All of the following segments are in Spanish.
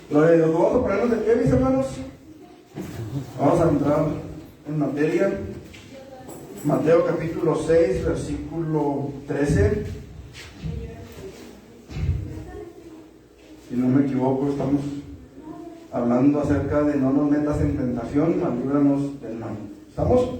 Gloria a Dios. Vamos a ponernos de pie, mis hermanos. Vamos a entrar en materia. Mateo capítulo 6, versículo 13. Si no me equivoco, estamos hablando acerca de no nos metas en tentación, mas líbranos del mal. ¿Estamos?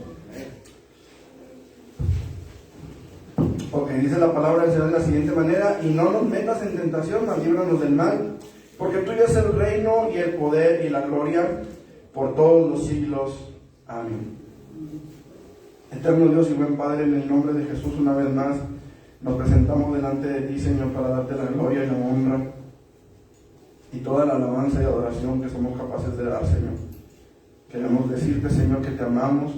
Porque dice la palabra del Señor de la siguiente manera: y no nos metas en tentación, mas líbranos del mal, porque tuyo es el reino y el poder y la gloria por todos los siglos. Amén. Eterno Dios y buen Padre, en el nombre de Jesús, una vez más nos presentamos delante de ti, Señor, para darte la gloria y la honra y toda la alabanza y adoración que somos capaces de dar, Señor. Queremos decirte, Señor, que te amamos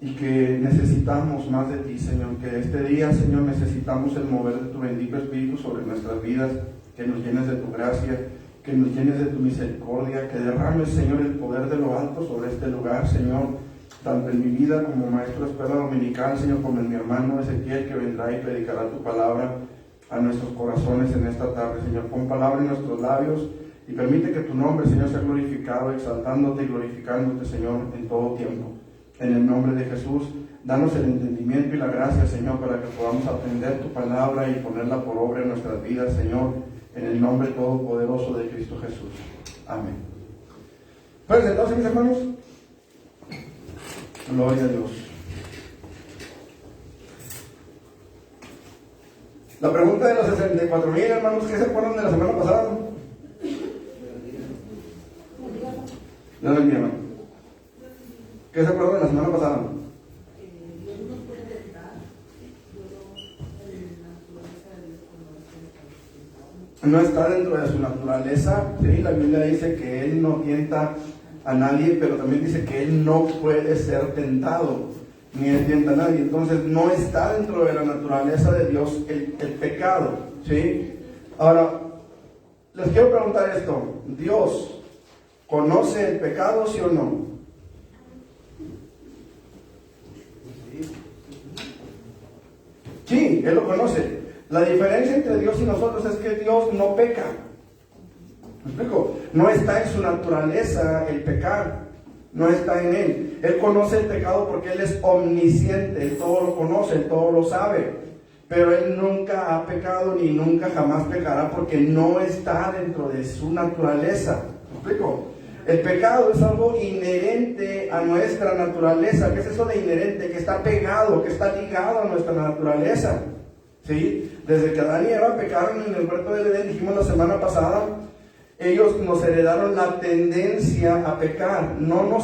y que necesitamos más de ti, Señor. Que este día, Señor, necesitamos el mover de tu bendito Espíritu sobre nuestras vidas, que nos llenes de tu gracia, que nos llenes de tu misericordia, que derrames, Señor, el poder de lo alto sobre este lugar, Señor, tanto en mi vida como maestro de escuela dominical, Señor, como en mi hermano Ezequiel, que vendrá y predicará tu palabra a nuestros corazones en esta tarde. Señor, pon palabra en nuestros labios y permite que tu nombre, Señor, sea glorificado, exaltándote y glorificándote, Señor, en todo tiempo. En el nombre de Jesús, danos el entendimiento y la gracia, Señor, para que podamos aprender tu palabra y ponerla por obra en nuestras vidas, Señor, en el nombre todopoderoso de Cristo Jesús. Amén. ¿Pueden sentarse, mis hermanos? Gloria a Dios. La pregunta de los 64,000 hermanos, ¿qué se acuerdan de la semana pasada? Dios bendiga, hermano. ¿Qué se acuerdan de la semana pasada? No está dentro de su naturaleza, ¿sí? La Biblia dice que Él no tienta a nadie, pero también dice que Él no puede ser tentado, ni Él tienta a nadie. Entonces no está dentro de la naturaleza de Dios el pecado, ¿sí? Ahora, les quiero preguntar esto: ¿Dios conoce el pecado, sí o no? Sí, Él lo conoce. La diferencia entre Dios y nosotros es que Dios no peca. ¿Me explico? No está en su naturaleza el pecar, no está en Él. Él conoce el pecado porque Él es omnisciente, Él todo lo conoce, Él todo lo sabe. Pero Él nunca ha pecado ni nunca jamás pecará porque no está dentro de su naturaleza. ¿Me explico? El pecado es algo inherente a nuestra naturaleza. ¿Qué es eso de inherente? Que está pegado, que está ligado a nuestra naturaleza. ¿Sí? Desde que Adán y Eva pecaron en el huerto del Edén, dijimos la semana pasada, ellos nos heredaron la tendencia a pecar. No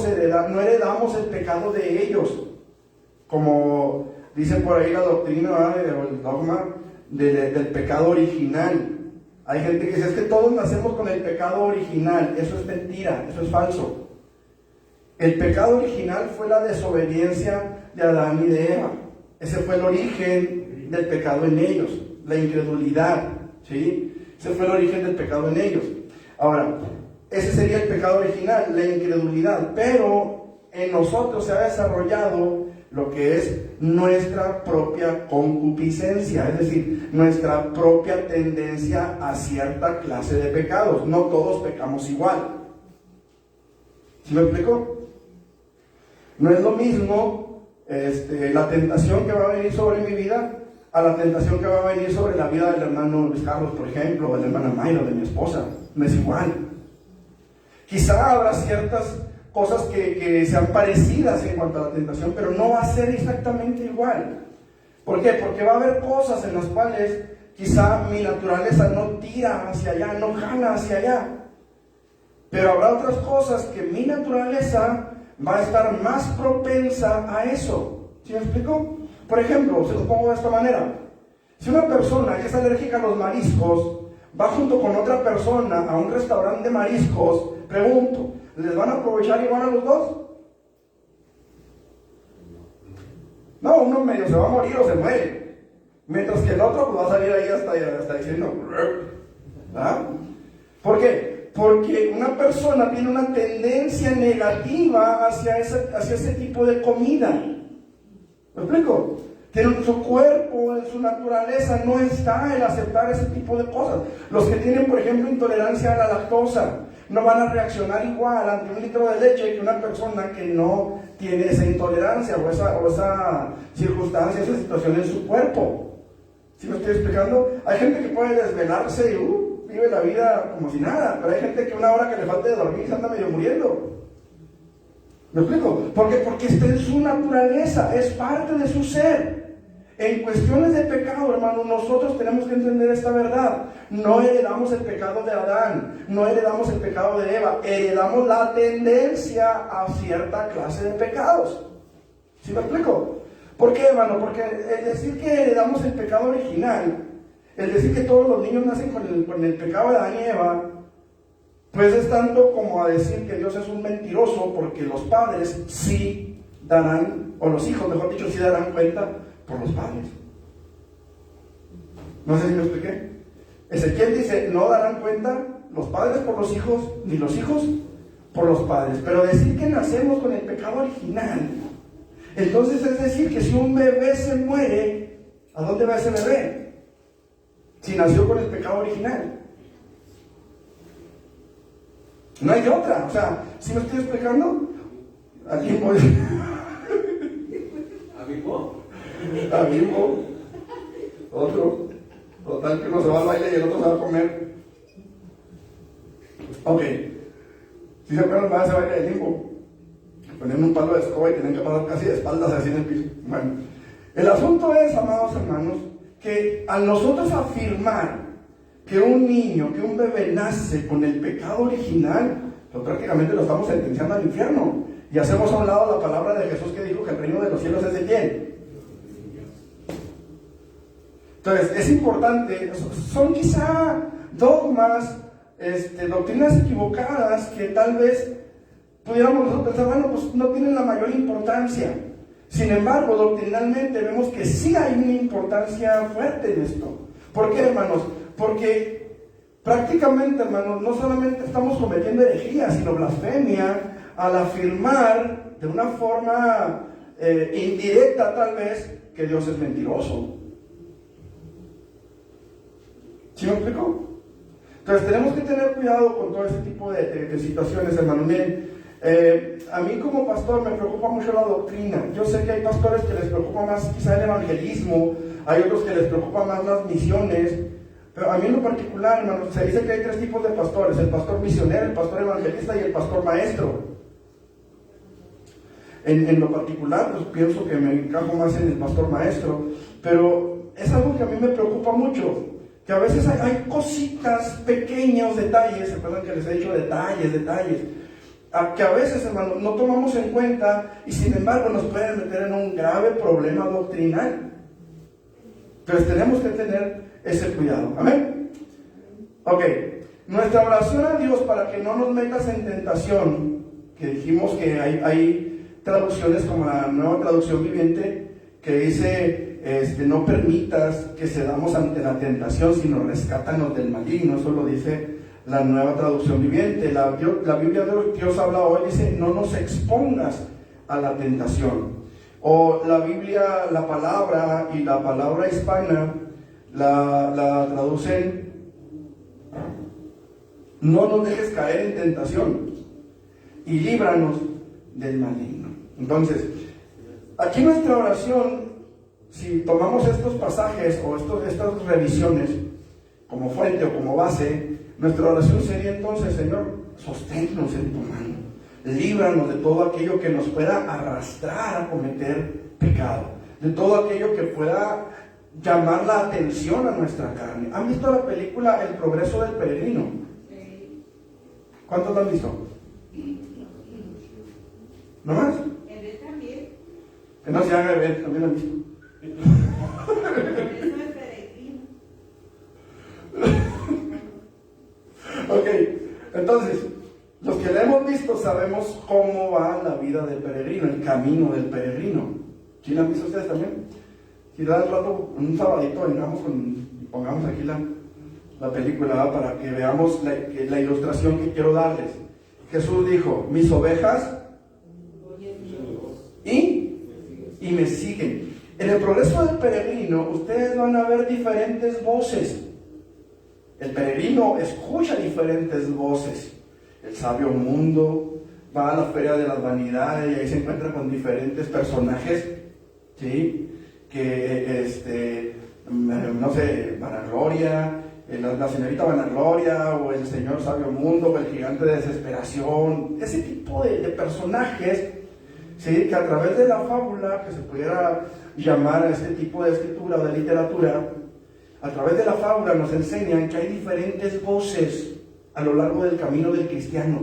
heredamos el pecado de ellos, como dice por ahí la doctrina o el dogma del pecado original. Hay gente que dice, es que todos nacemos con el pecado original. Eso es mentira, eso es falso. El pecado original fue la desobediencia de Adán y de Eva. Ese fue el origen del pecado en ellos, la incredulidad, ¿sí? Ese fue el origen del pecado en ellos. Ahora, ese sería el pecado original, la incredulidad, pero en nosotros se ha desarrollado lo que es nuestra propia concupiscencia, es decir, nuestra propia tendencia a cierta clase de pecados. No todos pecamos igual. ¿Sí me explico? No es lo mismo la tentación que va a venir sobre mi vida a la tentación que va a venir sobre la vida del hermano Luis Carlos, por ejemplo, o de la hermana Mayra, de mi esposa. No es igual. Quizá habrá ciertas cosas que sean parecidas en cuanto a la tentación, pero no va a ser exactamente igual. ¿Por qué? Porque va a haber cosas en las cuales quizá mi naturaleza no tira hacia allá, no jala hacia allá. Pero habrá otras cosas que mi naturaleza va a estar más propensa a eso. ¿Sí me explico? Por ejemplo, se lo pongo de esta manera. Si una persona que es alérgica a los mariscos va junto con otra persona a un restaurante de mariscos, pregunto, ¿les van a aprovechar igual a los dos? No, uno medio se va a morir o se muere, mientras que el otro pues, va a salir ahí hasta diciendo, ¿ah? ¿Por qué? Porque una persona tiene una tendencia negativa hacia ese tipo de comida. ¿Me explico? En su cuerpo, en su naturaleza, no está el aceptar ese tipo de cosas. Los que tienen, por ejemplo, intolerancia a la lactosa, no van a reaccionar igual ante un litro de leche que una persona que no tiene esa intolerancia o esa circunstancia, esa situación en su cuerpo. ¿Sí me estoy explicando? Hay gente que puede desvelarse y vive la vida como si nada, pero hay gente que una hora que le falte de dormir se anda medio muriendo. ¿Me explico? ¿Por qué? Porque está en su naturaleza, es parte de su ser. En cuestiones de pecado, hermano, nosotros tenemos que entender esta verdad. No heredamos el pecado de Adán, no heredamos el pecado de Eva, heredamos la tendencia a cierta clase de pecados. ¿Sí me explico? ¿Por qué, hermano? Porque el decir que heredamos el pecado original, el decir que todos los niños nacen con el pecado de Adán y Eva, pues es tanto como a decir que Dios es un mentiroso, porque los padres sí darán, o los hijos, mejor dicho, sí darán cuenta por los padres. No sé si me expliqué. Ezequiel dice, no darán cuenta los padres por los hijos, ni los hijos por los padres. Pero decir que nacemos con el pecado original, entonces es decir que si un bebé se muere, ¿a dónde va ese bebé? Si nació con el pecado original. No hay otra. O sea, ¿sí me estoy explicando? ¿A limbo? ¿A limbo? A limbo. Otro. Total que uno se va al baile y el otro se va a comer. Ok. ¿Sí se acuerdan más de ese baile de limbo? Ponían un palo de escoba y tenían que pasar casi de espaldas así en el piso. Bueno, el asunto es, amados hermanos, que al nosotros afirmar que un niño, que un bebé nace con el pecado original, pues prácticamente lo estamos sentenciando al infierno. Y hacemos a un lado la palabra de Jesús que dijo que el reino de los cielos es de quién. Entonces, es importante, son quizá dogmas, doctrinas equivocadas que tal vez pudiéramos nosotros pensar, bueno, pues no tienen la mayor importancia. Sin embargo, doctrinalmente vemos que sí hay una importancia fuerte en esto. ¿Por qué, hermanos? Porque prácticamente, hermanos, no solamente estamos cometiendo herejía, sino blasfemia al afirmar de una forma indirecta tal vez que Dios es mentiroso. ¿Sí me explico? Entonces tenemos que tener cuidado con todo este tipo de situaciones, hermanos. Miren, a mí como pastor me preocupa mucho la doctrina. Yo sé que hay pastores que les preocupa más quizá el evangelismo, hay otros que les preocupa más las misiones, pero a mí en lo particular, hermanos, se dice que hay tres tipos de pastores: el pastor misionero, el pastor evangelista y el pastor maestro. En lo particular, pues pienso que me encajo más en el pastor maestro, pero es algo que a mí me preocupa mucho, que a veces hay cositas, pequeños detalles, ¿se acuerdan que les he dicho detalles, que a veces, hermano, no tomamos en cuenta y sin embargo nos pueden meter en un grave problema doctrinal? Entonces tenemos que tener ese cuidado. ¿Amén? Ok, nuestra oración a Dios para que no nos metas en tentación, que dijimos que hay traducciones como la Nueva Traducción Viviente que dice, no permitas que cedamos ante la tentación, sino rescátanos del maligno. Eso lo dice la Nueva Traducción Viviente. La Biblia de Dios habla hoy, dice, no nos expongas a la tentación. O la Biblia, la palabra y la palabra hispana la traducen, no nos dejes caer en tentación y líbranos del maligno. Entonces, aquí nuestra oración, si tomamos estos pasajes o estas revisiones como fuente o como base, nuestra oración sería entonces: Señor, sosténnos en tu mano, líbranos de todo aquello que nos pueda arrastrar a cometer pecado, de todo aquello que pueda llamar la atención a nuestra carne. ¿Han visto la película El progreso del peregrino? ¿Cuántos la han visto? ¿No más? Que no se haga ver, también la han visto. Ok, entonces, los que la hemos visto sabemos cómo va la vida del peregrino, el camino del peregrino. ¿Sí la han visto ustedes también? Si da el rato, un sabadito, vengamos y pongamos aquí la película, ¿verdad? Para que veamos la ilustración que quiero darles. Jesús dijo: mis ovejas y me siguen. En el progreso del peregrino, ustedes van a ver diferentes voces. El peregrino escucha diferentes voces. El sabio mundo va a la feria de las vanidades y ahí se encuentra con diferentes personajes, ¿sí? Que, no sé, Vanagloria, la señorita Vanagloria, o el señor sabio mundo, o el gigante de desesperación. Ese tipo de personajes, ¿sí? Que a través de la fábula, que se pudiera llamar a este tipo de escritura o de literatura, a través de la fábula nos enseñan que hay diferentes voces a lo largo del camino del cristiano,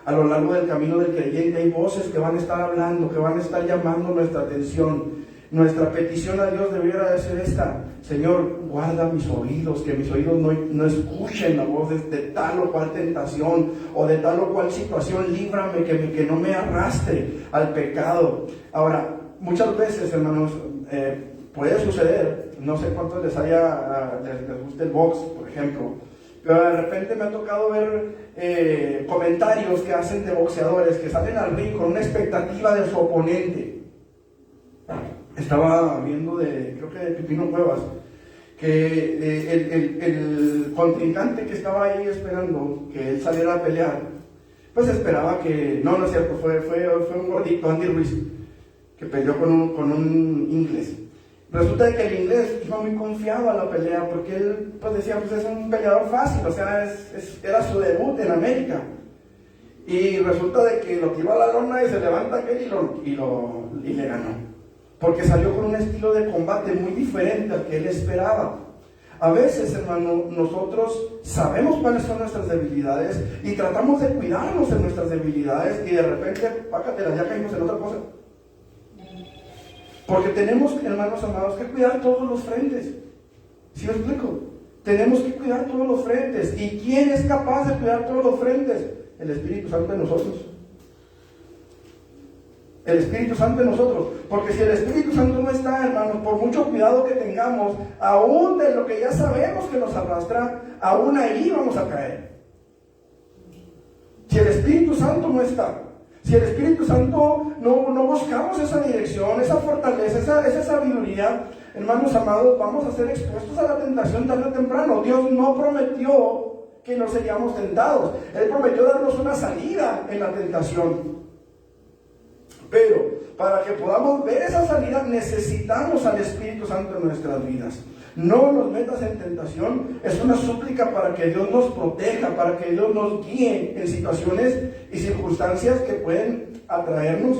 a lo largo del camino del creyente. Hay voces que van a estar hablando, que van a estar llamando nuestra atención. Nuestra petición a Dios debiera de ser esta: Señor, guarda mis oídos, que mis oídos no escuchen la voz de tal o cual tentación o de tal o cual situación. Líbrame, que no me arrastre al pecado. Ahora, muchas veces, hermanos, puede suceder, no sé cuántos les guste el box, por ejemplo, pero de repente me ha tocado ver comentarios que hacen de boxeadores que salen al ring con una expectativa de su oponente. Estaba viendo creo que de Pipino Cuevas, que el contrincante que estaba ahí esperando que él saliera a pelear, pues esperaba que, no es cierto, fue un gordito, Andy Ruiz, que peleó con un inglés. Resulta que el inglés iba muy confiado a la pelea, porque él pues decía, pues es un peleador fácil, o sea, era su debut en América. Y resulta de que lo tiró a la lona y se levanta aquel y le ganó. Porque salió con un estilo de combate muy diferente al que él esperaba. A veces, hermano, nosotros sabemos cuáles son nuestras debilidades y tratamos de cuidarnos de nuestras debilidades, y de repente, pácatelas, ya caímos en otra cosa. Porque tenemos, hermanos amados, que cuidar todos los frentes. ¿Sí me explico? Tenemos que cuidar todos los frentes. ¿Y quién es capaz de cuidar todos los frentes? El Espíritu Santo en nosotros. El Espíritu Santo en nosotros. Porque si el Espíritu Santo no está, hermanos, por mucho cuidado que tengamos, aún de lo que ya sabemos que nos arrastra, aún ahí vamos a caer. Si el Espíritu Santo no está, si el Espíritu Santo no buscamos esa dirección, esa fortaleza, esa sabiduría, hermanos amados, vamos a ser expuestos a la tentación tarde o temprano. Dios no prometió que no seríamos tentados. Él prometió darnos una salida en la tentación. Pero para que podamos ver esa salida, necesitamos al Espíritu Santo en nuestras vidas. No nos metas en tentación. Es una súplica para que Dios nos proteja, para que Dios nos guíe en situaciones y circunstancias que pueden atraernos,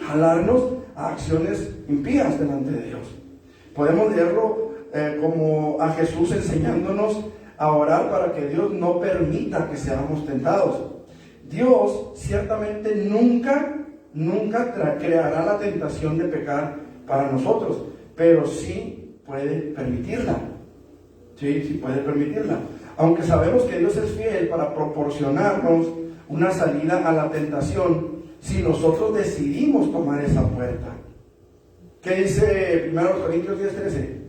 jalarnos a acciones impías delante de Dios. Podemos leerlo como a Jesús enseñándonos a orar para que Dios no permita que seamos tentados. Dios ciertamente nunca creará la tentación de pecar para nosotros, pero sí puede permitirla. Sí puede permitirla. Aunque sabemos que Dios es fiel para proporcionarnos una salida a la tentación, si nosotros decidimos tomar esa puerta. ¿Qué dice 1 Corintios 10:13?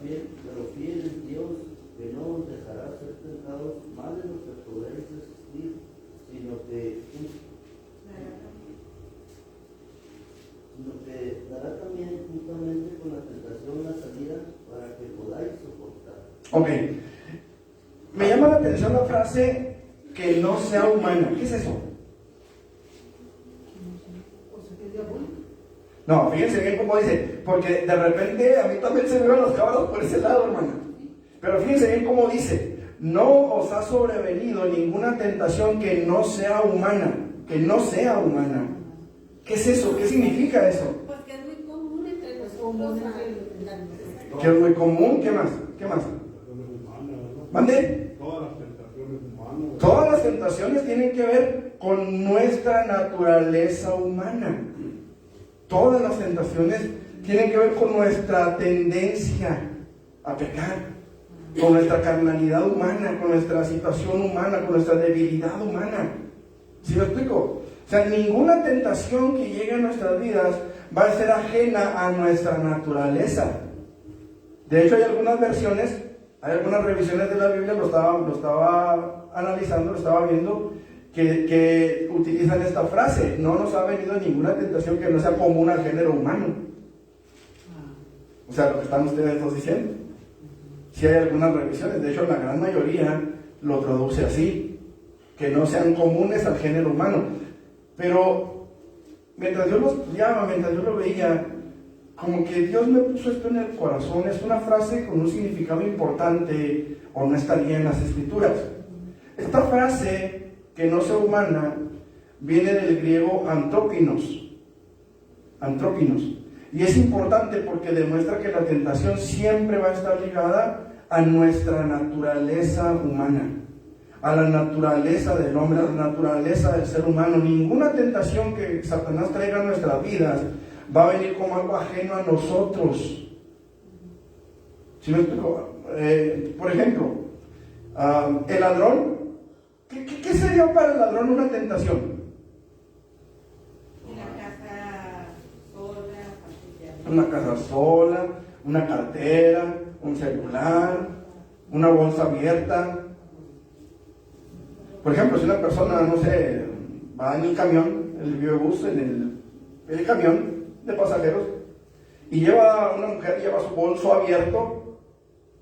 Pero fiel es Dios, que no nos dejará ser tentados más de nuestras poderes resistir, sino que dará también juntamente con la tentación la salida para que podáis soportar. Ok. Me llama la atención la frase que no sea humana. ¿Qué es eso? No, fíjense bien cómo dice, porque de repente a mí también se me van los cabros por ese lado, hermano. Pero fíjense bien cómo dice: no os ha sobrevenido ninguna tentación que no sea humana. Que no sea humana. ¿Qué es eso? ¿Qué significa eso? Pues que es muy común entre nosotros. Que es muy común. ¿Qué más? ¿Qué más? ¿Mande? Todas las tentaciones humanas. Todas las tentaciones tienen que ver con nuestra naturaleza humana. Todas las tentaciones tienen que ver con nuestra tendencia a pecar. con nuestra carnalidad humana, con nuestra situación humana, con nuestra debilidad humana. ¿Sí me explico? O sea, ninguna tentación que llegue a nuestras vidas va a ser ajena a nuestra naturaleza. De hecho, hay algunas versiones, hay algunas revisiones de la Biblia, lo estaba analizando, lo estaba viendo, que utilizan esta frase: no nos ha venido ninguna tentación que no sea común al género humano. O sea, lo que están ustedes dos diciendo. Sí hay algunas revisiones, de hecho la gran mayoría lo traduce así, que no sean comunes al género humano. Pero mientras yo lo estudiaba, mientras yo lo veía, como que Dios me puso esto en el corazón. Es una frase con un significado importante, o no estaría en las Escrituras. Esta frase, que no sea humana, viene del griego antrópinos. Y es importante porque demuestra que la tentación siempre va a estar ligada a nuestra naturaleza humana, a la naturaleza del hombre, a la naturaleza del ser humano. Ninguna tentación que Satanás traiga a nuestras vidas va a venir como algo ajeno a nosotros. ¿Sí me explico? Por ejemplo, el ladrón, ¿qué sería para el ladrón una tentación? Una casa sola, una cartera, un celular, una bolsa abierta. Por ejemplo, si una persona, no sé, va en el camión, el biobús, en el camión de pasajeros, y una mujer lleva su bolso abierto,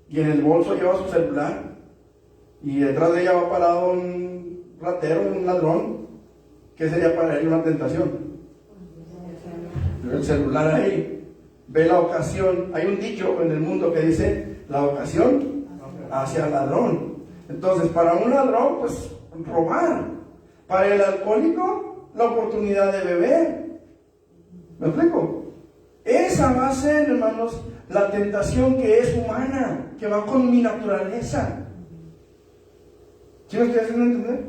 y en el bolso lleva su celular, y detrás de ella va parado un ratero, un ladrón, ¿qué sería para él una tentación? El celular ahí. Ve la ocasión. Hay un dicho en el mundo que dice: la ocasión hacia el ladrón. Entonces, para un ladrón, pues robar. Para el alcohólico, la oportunidad de beber. ¿Me explico? Esa va a ser, hermanos, la tentación que es humana, que va con mi naturaleza. ¿Sí me estoy haciendo entender?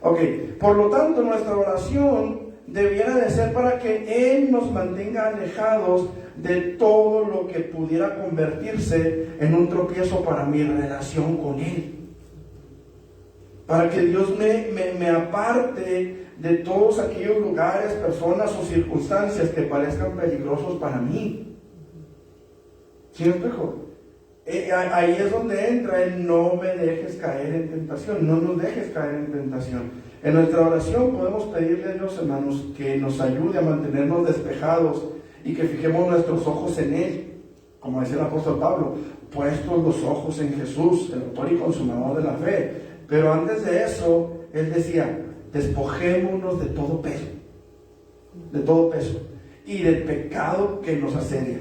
Ok, por lo tanto, nuestra oración debiera de ser para que Él nos mantenga alejados de todo lo que pudiera convertirse en un tropiezo para mi relación con Él. Para que Dios me aparte de todos aquellos lugares, personas o circunstancias que parezcan peligrosos para mí. ¿Sí me explico? Ahí es donde entra el no me dejes caer en tentación, no nos dejes caer en tentación. En nuestra oración podemos pedirle a Dios, hermanos, que nos ayude a mantenernos despejados y que fijemos nuestros ojos en Él, como decía el apóstol Pablo, puestos los ojos en Jesús, el autor y consumador de la fe. Pero antes de eso, Él decía: despojémonos de todo peso y del pecado que nos asedia,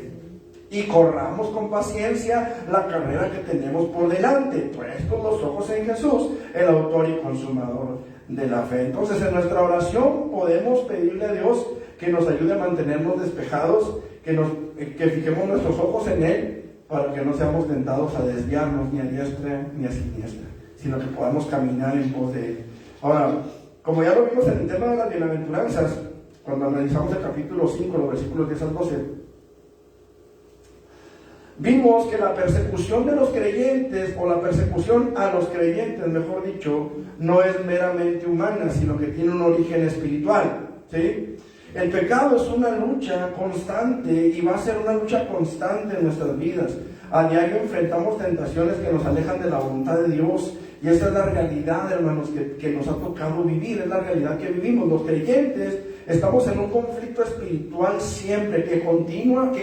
y corramos con paciencia la carrera que tenemos por delante, puestos los ojos en Jesús, el autor y consumador de la fe. Entonces, en nuestra oración podemos pedirle a Dios que nos ayude a mantenernos despejados, que fijemos nuestros ojos en Él, para que no seamos tentados a desviarnos ni a diestra ni a siniestra, sino que podamos caminar en pos de Él. Ahora, como ya lo vimos en el tema de las bienaventuranzas, cuando analizamos el capítulo 5, los versículos 10 al 12, vimos que la persecución de los creyentes, o la persecución a los creyentes, mejor dicho, no es meramente humana, sino que tiene un origen espiritual, ¿sí? El pecado es una lucha constante, y va a ser una lucha constante en nuestras vidas. A diario enfrentamos tentaciones que nos alejan de la voluntad de Dios, y esa es la realidad, hermanos, que nos ha tocado vivir, es la realidad que vivimos. Los creyentes estamos en un conflicto espiritual siempre, que continúa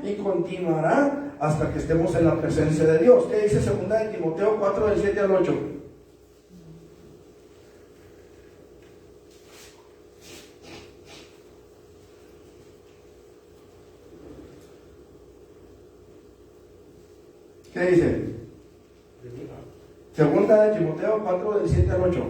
y continuará hasta que estemos en la presencia de Dios. ¿Qué dice 2 de Timoteo 4, del 7 al 8? ¿Qué dice? 2 de Timoteo 4, del 7 al 8.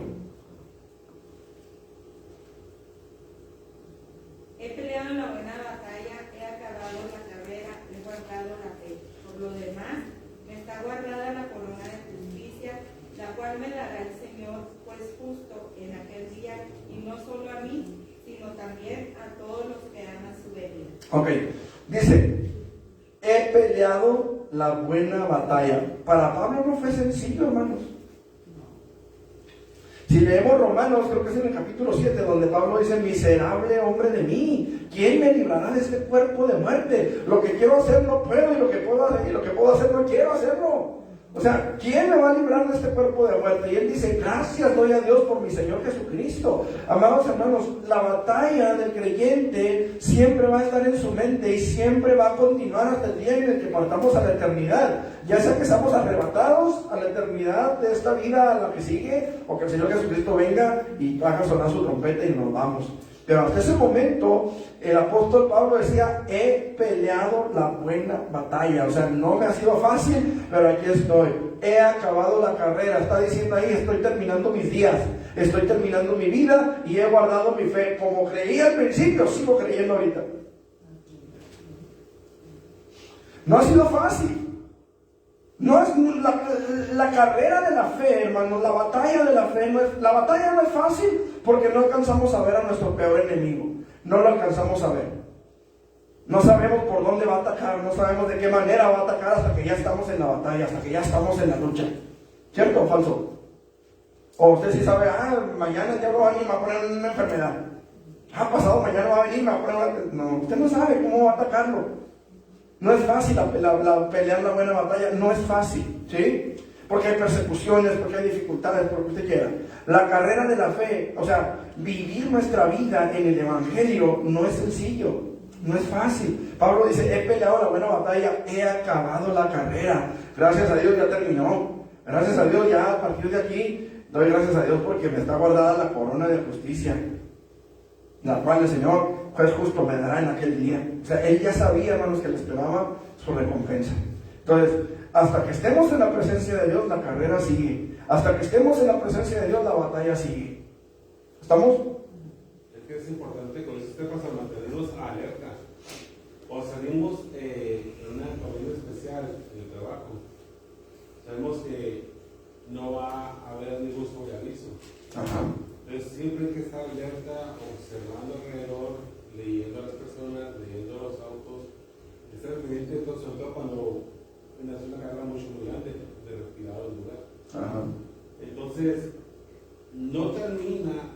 He peleado en la buena batalla, he acabado la carrera, he guardado la fe. Por lo demás, me está guardada la corona de justicia, la cual me dará el Señor, pues justo en aquel día, y no solo a mí, sino también a todos los que aman su venida. Ok, dice: he peleado la la buena batalla. Para Pablo no fue sencillo, hermanos. Si leemos Romanos, creo que es en el capítulo 7, donde Pablo dice: miserable hombre de mí, ¿quién me librará de este cuerpo de muerte? Lo que quiero hacer no puedo, y lo que puedo hacer no quiero hacerlo. O sea, ¿quién me va a librar de este cuerpo de muerte? Y él dice: gracias doy a Dios por mi Señor Jesucristo. Amados hermanos, la batalla del creyente siempre va a estar en su mente y siempre va a continuar hasta el día en el que partamos a la eternidad. Ya sea que estamos arrebatados a la eternidad de esta vida a la que sigue, o que el Señor Jesucristo venga y haga sonar su trompeta y nos vamos. Pero hasta ese momento, el apóstol Pablo decía: he peleado la buena batalla. O sea, no me ha sido fácil, pero aquí estoy. He acabado la carrera. Está diciendo ahí: estoy terminando mis días, estoy terminando mi vida y he guardado mi fe. Como creí al principio, sigo creyendo ahorita. No ha sido fácil. No es la carrera de la fe, hermanos, la batalla de la fe. La batalla no es fácil porque no alcanzamos a ver a nuestro peor enemigo. No lo alcanzamos a ver. No sabemos por dónde va a atacar, no sabemos de qué manera va a atacar hasta que ya estamos en la batalla, hasta que ya estamos en la lucha. ¿Cierto o falso? O usted sí sabe: mañana el diablo va a venir y me va a poner una enfermedad. Pasado mañana va a venir y me va a poner una... No, usted no sabe cómo va a atacarlo. No es fácil pelear la buena batalla, no es fácil, ¿sí? Porque hay persecuciones, porque hay dificultades, por lo que usted quiera. La carrera de la fe, o sea, vivir nuestra vida en el Evangelio no es sencillo, no es fácil. Pablo dice: he peleado la buena batalla, he acabado la carrera. Gracias a Dios ya terminó. Gracias a Dios ya a partir de aquí doy gracias a Dios porque me está guardada la corona de justicia, la cual el Señor, juez justo, me dará en aquel día. O sea, él ya sabía, hermanos, que le esperaba su recompensa. Entonces, hasta que estemos en la presencia de Dios, la carrera sigue. Hasta que estemos en la presencia de Dios, la batalla sigue. ¿Estamos? Es que es importante con estos temas mantenernos alerta. O salimos en una comida especial en el trabajo, sabemos que no va a haber ningún sobreaviso. Entonces siempre hay que estar alerta, observando alrededor, leyendo a las personas, leyendo a los autos, estar pendiente, sobre todo cuando hace una carga muy grande de respirar el lugar. Entonces, no termina,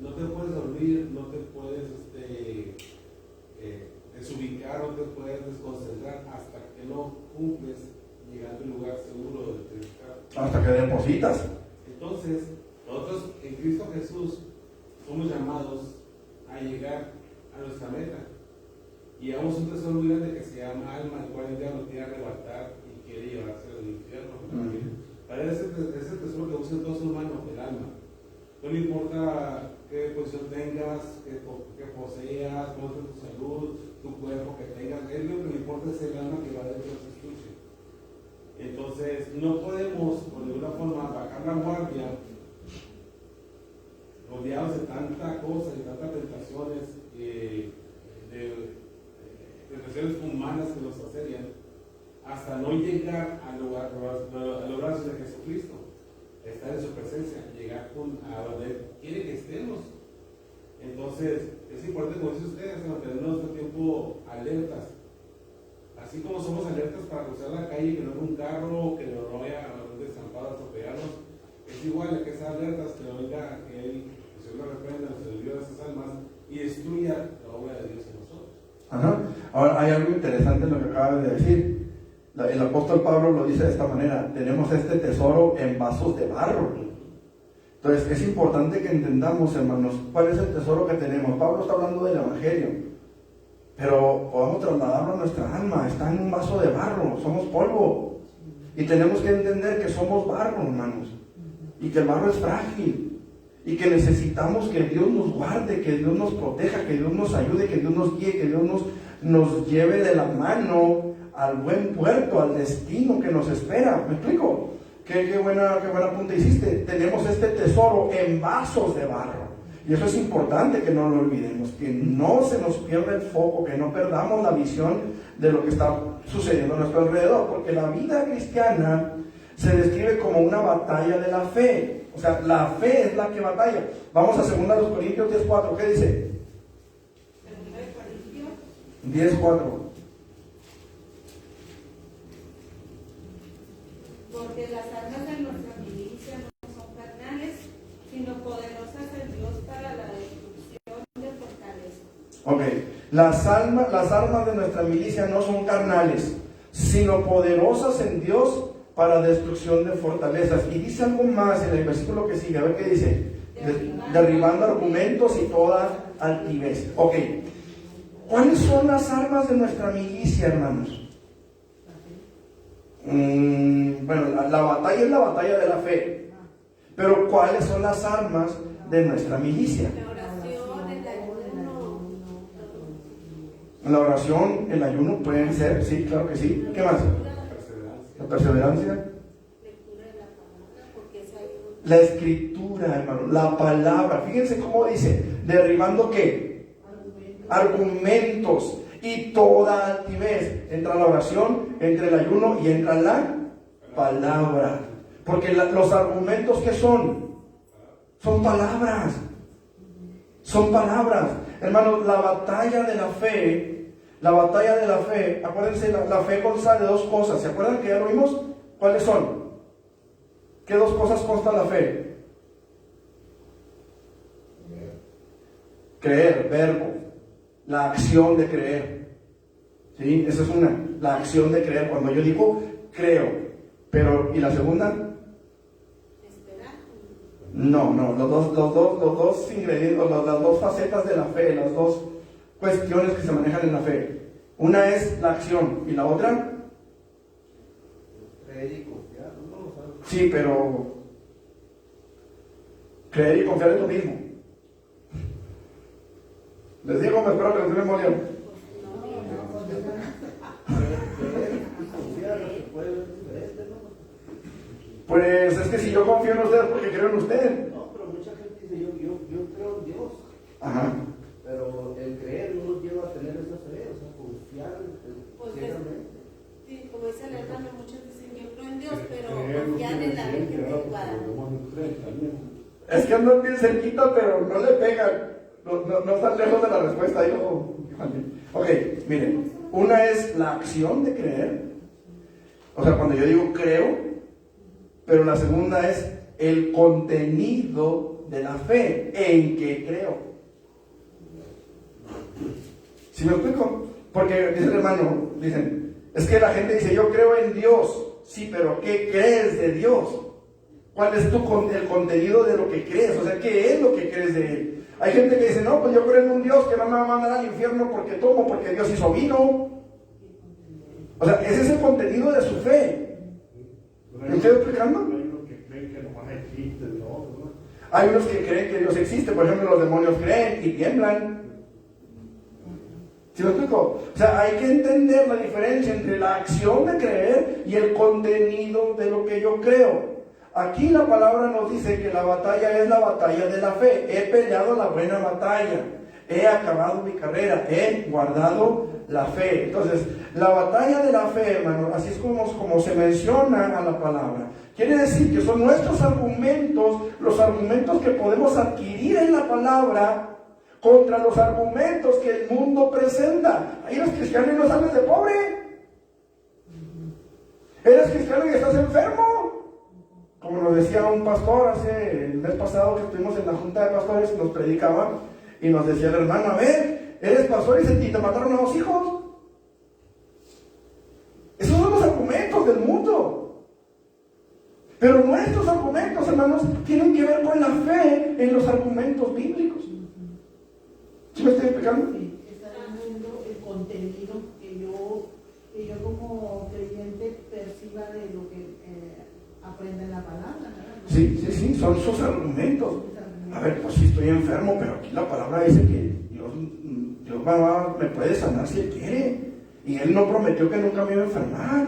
no te puedes dormir, no te puedes desubicar, no te puedes desconcentrar hasta que no cumples llegando a un lugar seguro de testificar. Hasta que depositas. Entonces, nosotros en Cristo Jesús somos llamados a llegar a nuestra meta. Y llevamos un tesoro muy grande que se llama alma, el cual el diablo quiere arrebatar y quiere llevarse al infierno. Para ese tesoro que usa todo ser humano, el alma. No le importa qué posición tengas, qué poseas, cómo esté tu salud, tu cuerpo que tengas. Él lo que le importa es el alma que va dentro de su estuche. Entonces, no podemos, por ninguna forma, bajar la guardia, rodeados de tanta cosa y tantas tentaciones, tentaciones humanas que nos asedian, hasta no llegar a los brazos de Jesucristo, estar en su presencia, llegar a donde Él quiere que estemos. Entonces, es importante, como dice usted, mantenernos todo el tiempo alertas. Así como somos alertas para cruzar la calle, que no venga un carro, que no vaya a un desamparo a atropellarnos, es igual, hay que estar alertas, que no venga que Él, que se lo reprenda, se olvide de esas almas y destruya la obra de Dios en nosotros. Ahora, hay algo interesante en lo que acabas de decir. El apóstol Pablo lo dice de esta manera: tenemos este tesoro en vasos de barro. Entonces, es importante que entendamos, hermanos, cuál es el tesoro que tenemos. Pablo está hablando del Evangelio, pero podamos trasladarlo a nuestra alma. Está en un vaso de barro, somos polvo. Y tenemos que entender que somos barro, hermanos, y que el barro es frágil, y que necesitamos que Dios nos guarde, que Dios nos proteja, que Dios nos ayude, que Dios nos guíe, que Dios nos lleve de la mano al buen puerto, al destino que nos espera. ¿Me explico? Qué buena punta hiciste. Tenemos este tesoro en vasos de barro. Y eso es importante que no lo olvidemos, que no se nos pierda el foco, que no perdamos la visión de lo que está sucediendo a nuestro alrededor, porque la vida cristiana se describe como una batalla de la fe. O sea, la fe es la que batalla. Vamos a 2 Corintios 10:4. ¿Qué dice? 2 Corintios 10:4. porque las armas de nuestra milicia no son carnales, sino poderosas en Dios para la destrucción de fortalezas. Ok, las armas de nuestra milicia no son carnales, sino poderosas en Dios para destrucción de fortalezas. Y dice algo más en el versículo que sigue, a ver qué dice. Derribando argumentos y toda altivez. Ok, ¿cuáles son las armas de nuestra milicia, hermanos? Bueno, la batalla es la batalla de la fe, pero ¿cuáles son las armas de nuestra milicia? La oración, el ayuno. La oración, el ayuno pueden ser, sí, claro que sí. ¿Qué más? La perseverancia. Lectura de la palabra, porque es ayuno. La escritura, hermano, la palabra. Fíjense cómo dice, derribando ¿qué? Argumentos y toda altivez. Entra la oración, entra el ayuno y entra la palabra. Porque los argumentos ¿qué son? Son palabras. Son palabras. Hermanos, la batalla de la fe, acuérdense, la fe consta de dos cosas. ¿Se acuerdan que ya lo vimos? ¿Cuáles son? ¿Qué dos cosas consta la fe? Creer, verbo. La acción de creer. ¿Sí? Esa es una. La acción de creer. Cuando yo digo, creo. Pero, ¿y la segunda? Esperar. No, los dos ingredientes, las dos facetas de la fe, las dos cuestiones que se manejan en la fe. Una es la acción y la otra. Creer y confiar, ¿no? Sí, pero creer y confiar es lo mismo. Les digo, me espero que les dé memoria. Creer y confiar no se puede ver diferente, ¿no? Pues es que si yo confío en ustedes porque creo en ustedes. No, pero mucha gente dice, yo creo en Dios. Ajá. Pero el creer no nos lleva a tener esa fe, o sea, confiar Pues ciegamente. sí, como dice el hermano, muchos dicen yo creo en Dios, pero confían en la Virgen de Guadalupe. Es que andan bien cerquita, pero no le pegan. No están lejos de la respuesta. Ok, miren. Una es la acción de creer. O sea, cuando yo digo creo. Pero la segunda es el contenido de la fe. ¿En qué creo? ¿Sí me explico? Porque dice el hermano, dicen, es que la gente dice, yo creo en Dios. Sí, pero ¿qué crees de Dios? ¿Cuál es el contenido de lo que crees? O sea, ¿qué es lo que crees de Él? Hay gente que dice, no, pues yo creo en un Dios que no me va a mandar al infierno porque tomo, porque Dios hizo vino. O sea, ese es el contenido de su fe. ¿Me estoy explicando? Hay unos que creen que nomás existe Dios, ¿no? Hay unos que creen que Dios existe. Por ejemplo, los demonios creen y tiemblan. ¿Sí me explico? O sea, hay que entender la diferencia entre la acción de creer y el contenido de lo que yo creo. Aquí la palabra nos dice que la batalla es la batalla de la fe. He peleado la buena batalla. He acabado mi carrera. He guardado la fe. Entonces, la batalla de la fe, hermano, así es como se menciona a la palabra. Quiere decir que son nuestros argumentos, los argumentos que podemos adquirir en la palabra contra los argumentos que el mundo presenta. Ahí los cristianos no sales de pobre. Eres cristiano y estás enfermo. Como nos decía un pastor el mes pasado que estuvimos en la junta de pastores, nos predicaba y nos decía el hermano, a ver, eres pastor y te mataron a 2 hijos. Esos son los argumentos del mundo. Pero nuestros argumentos, hermanos, tienen que ver con la fe en los argumentos bíblicos. ¿Sí me estoy explicando? Sí, está dando el contenido que yo como creyente perciba de lo que aprende en la palabra, ¿verdad? Sí, son sus argumentos. A ver, pues sí estoy enfermo, pero aquí la palabra dice que Dios me puede sanar si Él quiere. Y Él no prometió que nunca me iba a enfermar.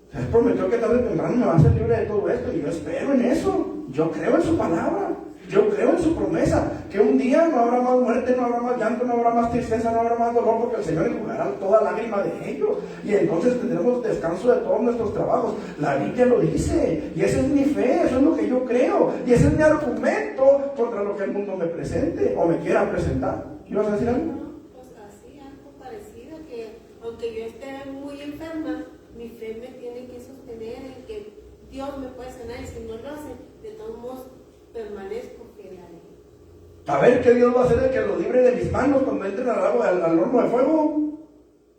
O sea, Él prometió que tarde o temprano me va a hacer libre de todo esto. Y yo espero en eso. Yo creo en su palabra. Yo creo en su promesa. Que un día no habrá más muerte, no habrá más llanto, no habrá más tristeza, no habrá más dolor, porque el Señor enjugará toda lágrima de ellos. Y entonces tendremos descanso de todos nuestros trabajos. La Biblia lo dice. Y esa es mi fe, eso es lo que yo creo. Y ese es mi argumento contra lo que el mundo me presente o me quiera presentar. ¿Ibas a decir algo? No, pues así, algo parecido, que aunque yo esté muy enferma, mi fe me tiene que sostener en que Dios me puede sanar y si no lo hace, de todos modos permanezco fiel a Él. A ver, ¿qué Dios va a hacer el que lo libre de mis manos cuando entren al horno de fuego?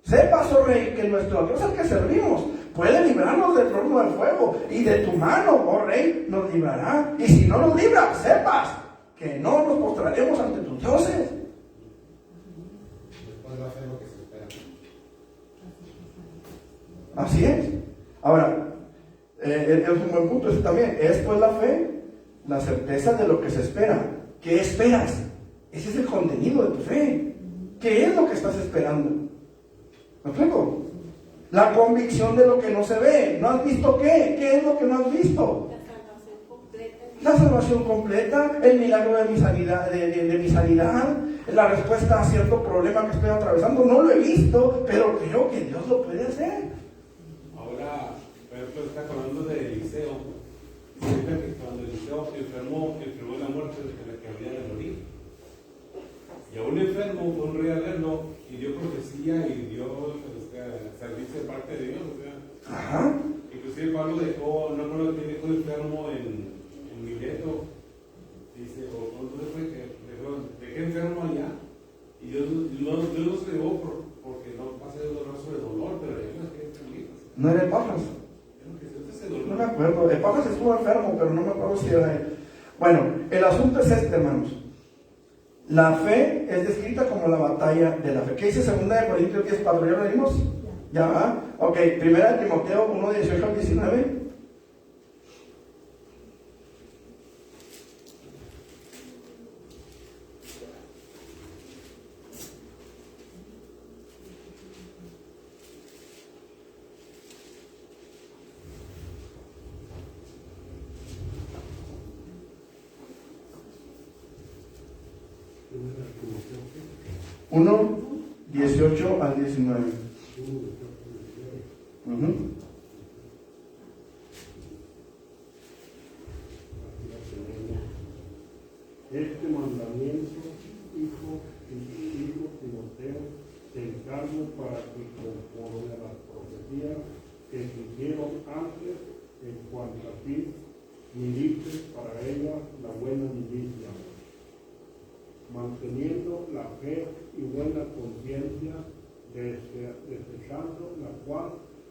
Sepas, oh rey, que nuestro Dios al que servimos puede librarnos del horno de fuego, y de tu mano, oh rey, nos librará. Y si no nos libra, sepas que no nos postraremos ante tus dioses. Después va a hacer lo que se espera. Así es. Ahora, es un buen punto ese también. Es pues la fe, la certeza de lo que se espera. ¿Qué esperas? Ese es el contenido de tu fe. ¿Qué es lo que estás esperando? ¿Me explico? La convicción de lo que no se ve. ¿No has visto qué? ¿Qué es lo que no has visto? La salvación completa. La salvación completa, el milagro de mi sanidad, de mi sanidad, la respuesta a cierto problema que estoy atravesando. No lo he visto, pero creo que Dios lo puede hacer. Ahora, por ejemplo, está hablando de Eliseo. Dice que cuando Eliseo enfermó la muerte de la que había de morir. Y a un enfermo fue un rey a verlo y dio profecía y dio servicio de parte de Dios. O sea, Ajá. inclusive Pablo dejó, no recuerdo quién dejó enfermo en Mileto. Dice, ¿dónde fue que dejé enfermo allá? Y Dios no se llevó porque no pasa de dolor sobre dolor, pero yo no sé qué. ¿No era Epafras? No me acuerdo. Epafras estuvo enfermo, pero no me acuerdo si era él. Bueno, el asunto es este, hermanos. La fe es descrita como la batalla de la fe. ¿Qué dice 2 Corintios 10:4? ¿Ya lo leímos? ¿Ya va? Ok, 1 Timoteo 1:18 al 19. ¿Qué? 1:18 al 19. Este mandamiento, hijo Timoteo, te encargo para que conforme a las profecías que se hicieron antes en cuanto a ti, milites para ella la buena milicia, manteniendo la fe y buena conciencia, desechando la cual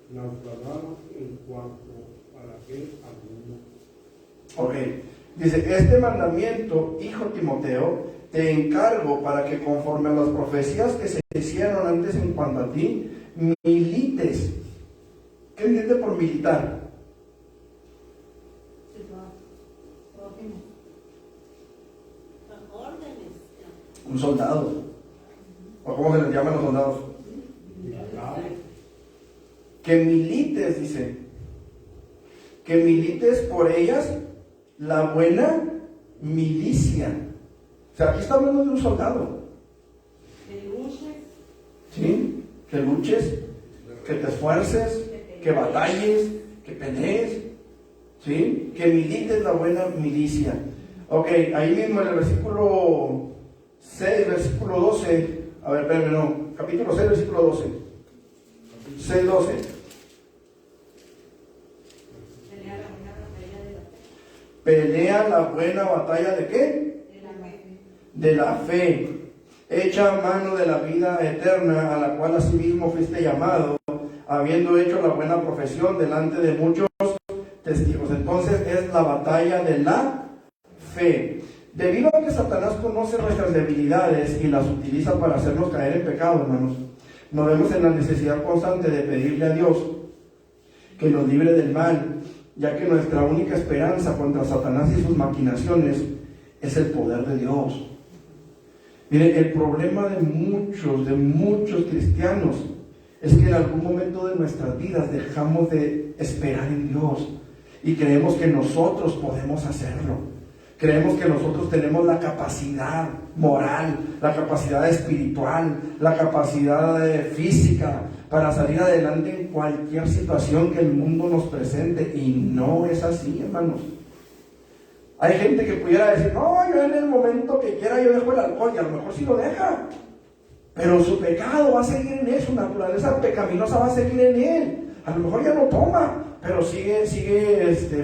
naufragaron en cuanto a la que algunos. Ok, dice, este mandamiento, hijo Timoteo, te encargo para que conforme a las profecías que se hicieron antes en cuanto a ti, milites. ¿Qué entiende por militar? Un soldado. ¿O cómo se les llaman los soldados? Que milites, dice. Que milites por ellas la buena milicia. O sea, aquí está hablando de un soldado. Que luches. ¿Sí? Que luches, que te esfuerces, que batalles, que pelees. ¿Sí? Que milites la buena milicia. Ok, ahí mismo en el versículo 6, versículo 12. A ver, espérame, no. Capítulo 6, versículo 12. 6, 12. Pelea la buena batalla de qué? De la fe. De la fe. Echa mano de la vida eterna, a la cual asimismo fuiste llamado, habiendo hecho la buena profesión delante de muchos testigos. Entonces es la batalla de la fe. Debido a que Satanás conoce nuestras debilidades y las utiliza para hacernos caer en pecado, hermanos, nos vemos en la necesidad constante de pedirle a Dios que nos libre del mal, ya que nuestra única esperanza contra Satanás y sus maquinaciones es el poder de Dios. Mire, el problema de muchos cristianos es que en algún momento de nuestras vidas dejamos de esperar en Dios y creemos que nosotros podemos hacerlo. Creemos que nosotros tenemos la capacidad moral, la capacidad espiritual, la capacidad física para salir adelante en cualquier situación que el mundo nos presente. Y no es así, hermanos. Hay gente que pudiera decir, no, yo en el momento que quiera yo dejo el alcohol, y a lo mejor sí lo deja. Pero su pecado va a seguir en él, su naturaleza pecaminosa va a seguir en él. A lo mejor ya no toma, pero sigue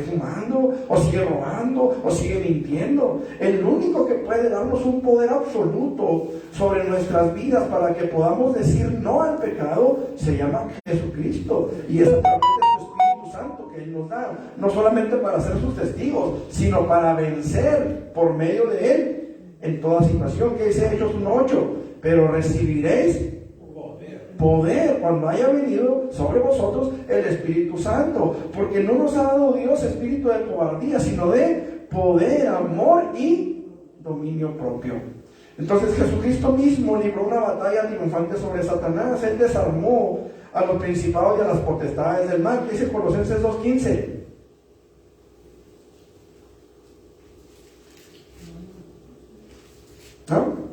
fumando, o sigue robando, o sigue mintiendo. El único que puede darnos un poder absoluto sobre nuestras vidas para que podamos decir no al pecado se llama Jesucristo, y es a través de su Espíritu Santo que Él nos da, no solamente para ser sus testigos, sino para vencer por medio de Él en toda situación. Que dice Hechos 1:8, pero recibiréis poder cuando haya venido sobre vosotros el Espíritu Santo, porque no nos ha dado Dios espíritu de cobardía, sino de poder, amor y dominio propio. Entonces Jesucristo mismo libró una batalla triunfante sobre Satanás. Él desarmó a los principados y a las potestades del mal. Dice Colosenses 2:15. ¿No?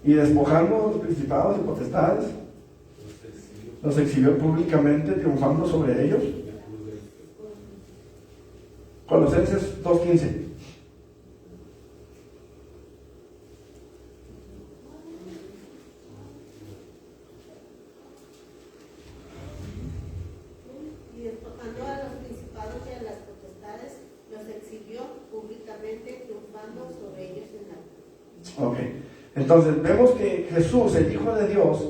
Y despojando a los principados y potestades, los exhibió públicamente, triunfando sobre ellos. Colosenses 2:15. Y despojando a los principados y a las potestades, los exhibió públicamente, triunfando sobre ellos en la cruz. Ok. Entonces vemos que Jesús, el Hijo de Dios,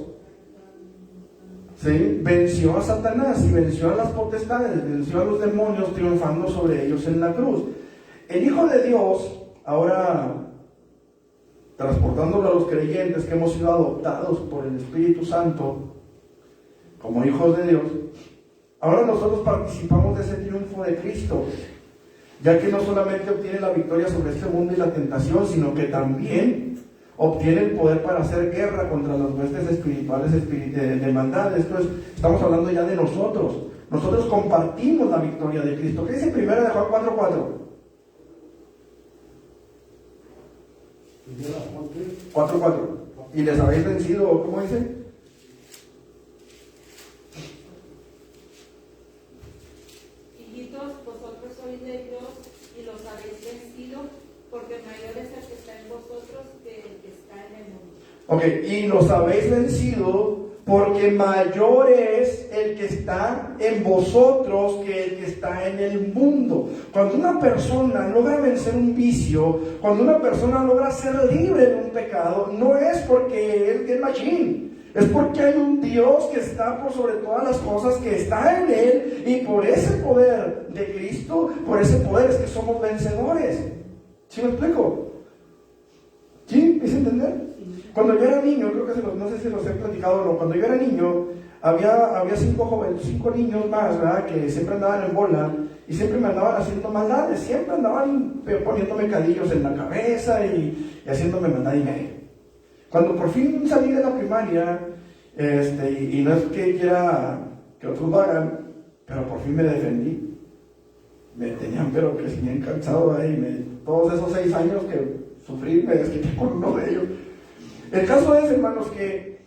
¿sí?, venció a Satanás y venció a las potestades, venció a los demonios, triunfando sobre ellos en la cruz. El Hijo de Dios, ahora transportándolo a los creyentes que hemos sido adoptados por el Espíritu Santo como hijos de Dios, ahora nosotros participamos de ese triunfo de Cristo, ya que no solamente obtiene la victoria sobre este mundo y la tentación, sino que también obtiene el poder para hacer guerra contra las huestes espirituales de maldad. Esto es, estamos hablando ya de nosotros. Nosotros compartimos la victoria de Cristo. ¿Qué dice 1 de Juan 4:4? 4:4. Y les habéis vencido, ¿cómo dice? Hijitos, vosotros sois de Dios y los habéis vencido, porque mayor es el que está en vosotros que el que está en el mundo. Ok, y los habéis vencido porque mayor es el que está en vosotros que el que está en el mundo. Cuando una persona logra vencer un vicio, cuando una persona logra ser libre de un pecado, no es porque él es machín, es porque hay un Dios que está por sobre todas las cosas, que está en él, y por ese poder de Cristo, por ese poder es que somos vencedores. ¿Sí me explico? ¿Sí? ¿Me hice entender? Cuando yo era niño, creo que no sé si los he platicado o no, cuando yo era niño, había 5 niños más, ¿verdad?, que siempre andaban en bola y siempre me andaban haciendo maldades, siempre andaban poniéndome cadillos en la cabeza y haciéndome maldad y media. Cuando por fin salí de la primaria, y no es que quiera que otros lo hagan, pero por fin me defendí. Me tenían pero que si bien cansado ahí, todos esos 6 años que sufrí, me desquité con uno de ellos. El caso es, hermanos, que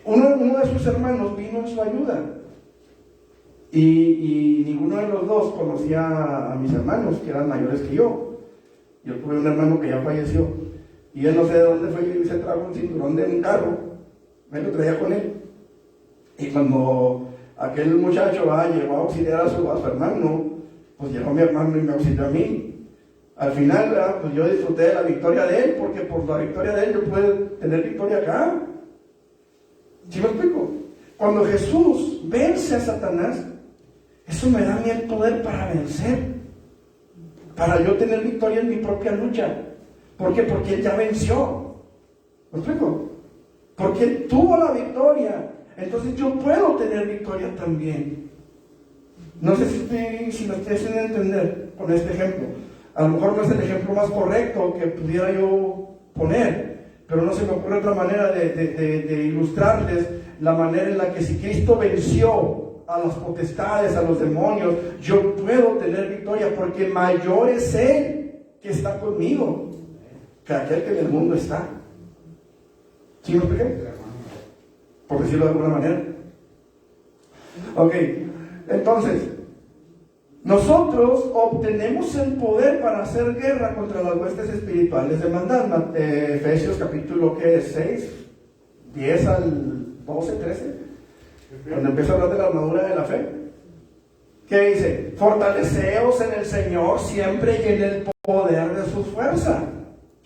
uno de sus hermanos vino en su ayuda y ninguno de los dos conocía a mis hermanos, que eran mayores que yo. Yo tuve un hermano que ya falleció y él no sé de dónde fue y se trajo un cinturón de un carro, me lo traía con él. Y cuando aquel muchacho llegó a auxiliar a su hermano, pues llegó mi hermano y me auxilió a mí. Al final, ¿verdad?, pues yo disfruté de la victoria de él, porque por la victoria de él yo pude tener victoria acá. ¿Sí me explico? Cuando Jesús vence a Satanás, eso me da a mí el poder para vencer, para yo tener victoria en mi propia lucha. ¿Por qué? Porque Él ya venció. ¿Me explico? Porque Él tuvo la victoria, entonces yo puedo tener victoria también. No sé si me estoy haciendo entender con este ejemplo. A lo mejor no es el ejemplo más correcto que pudiera yo poner, pero no se me ocurre otra manera de ilustrarles la manera en la que si Cristo venció a las potestades, a los demonios, yo puedo tener victoria porque mayor es Él que está conmigo que aquel que en el mundo está. ¿Sí me expliqué? Por decirlo de alguna manera. Ok, entonces nosotros obtenemos el poder para hacer guerra contra las huestes espirituales de maldad. Efesios capítulo 6, 10 al 12, 13, cuando empieza a hablar de la armadura de la fe. ¿Qué dice? Fortaleceos en el Señor siempre y en el poder de su fuerza.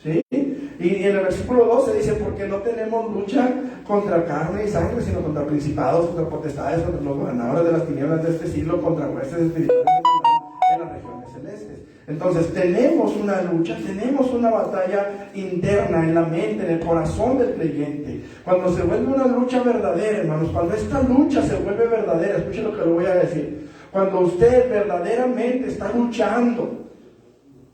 ¿Sí? Y en el versículo 12 dice, porque no tenemos lucha contra carne y sangre, sino contra principados, contra potestades, contra los gobernadores de las tinieblas de este siglo, contra huestes espirituales en las regiones celestes. Entonces tenemos una lucha, tenemos una batalla interna en la mente, en el corazón del creyente. Cuando se vuelve una lucha verdadera, hermanos, cuando esta lucha se vuelve verdadera, escuchen lo que le voy a decir. Cuando usted verdaderamente está luchando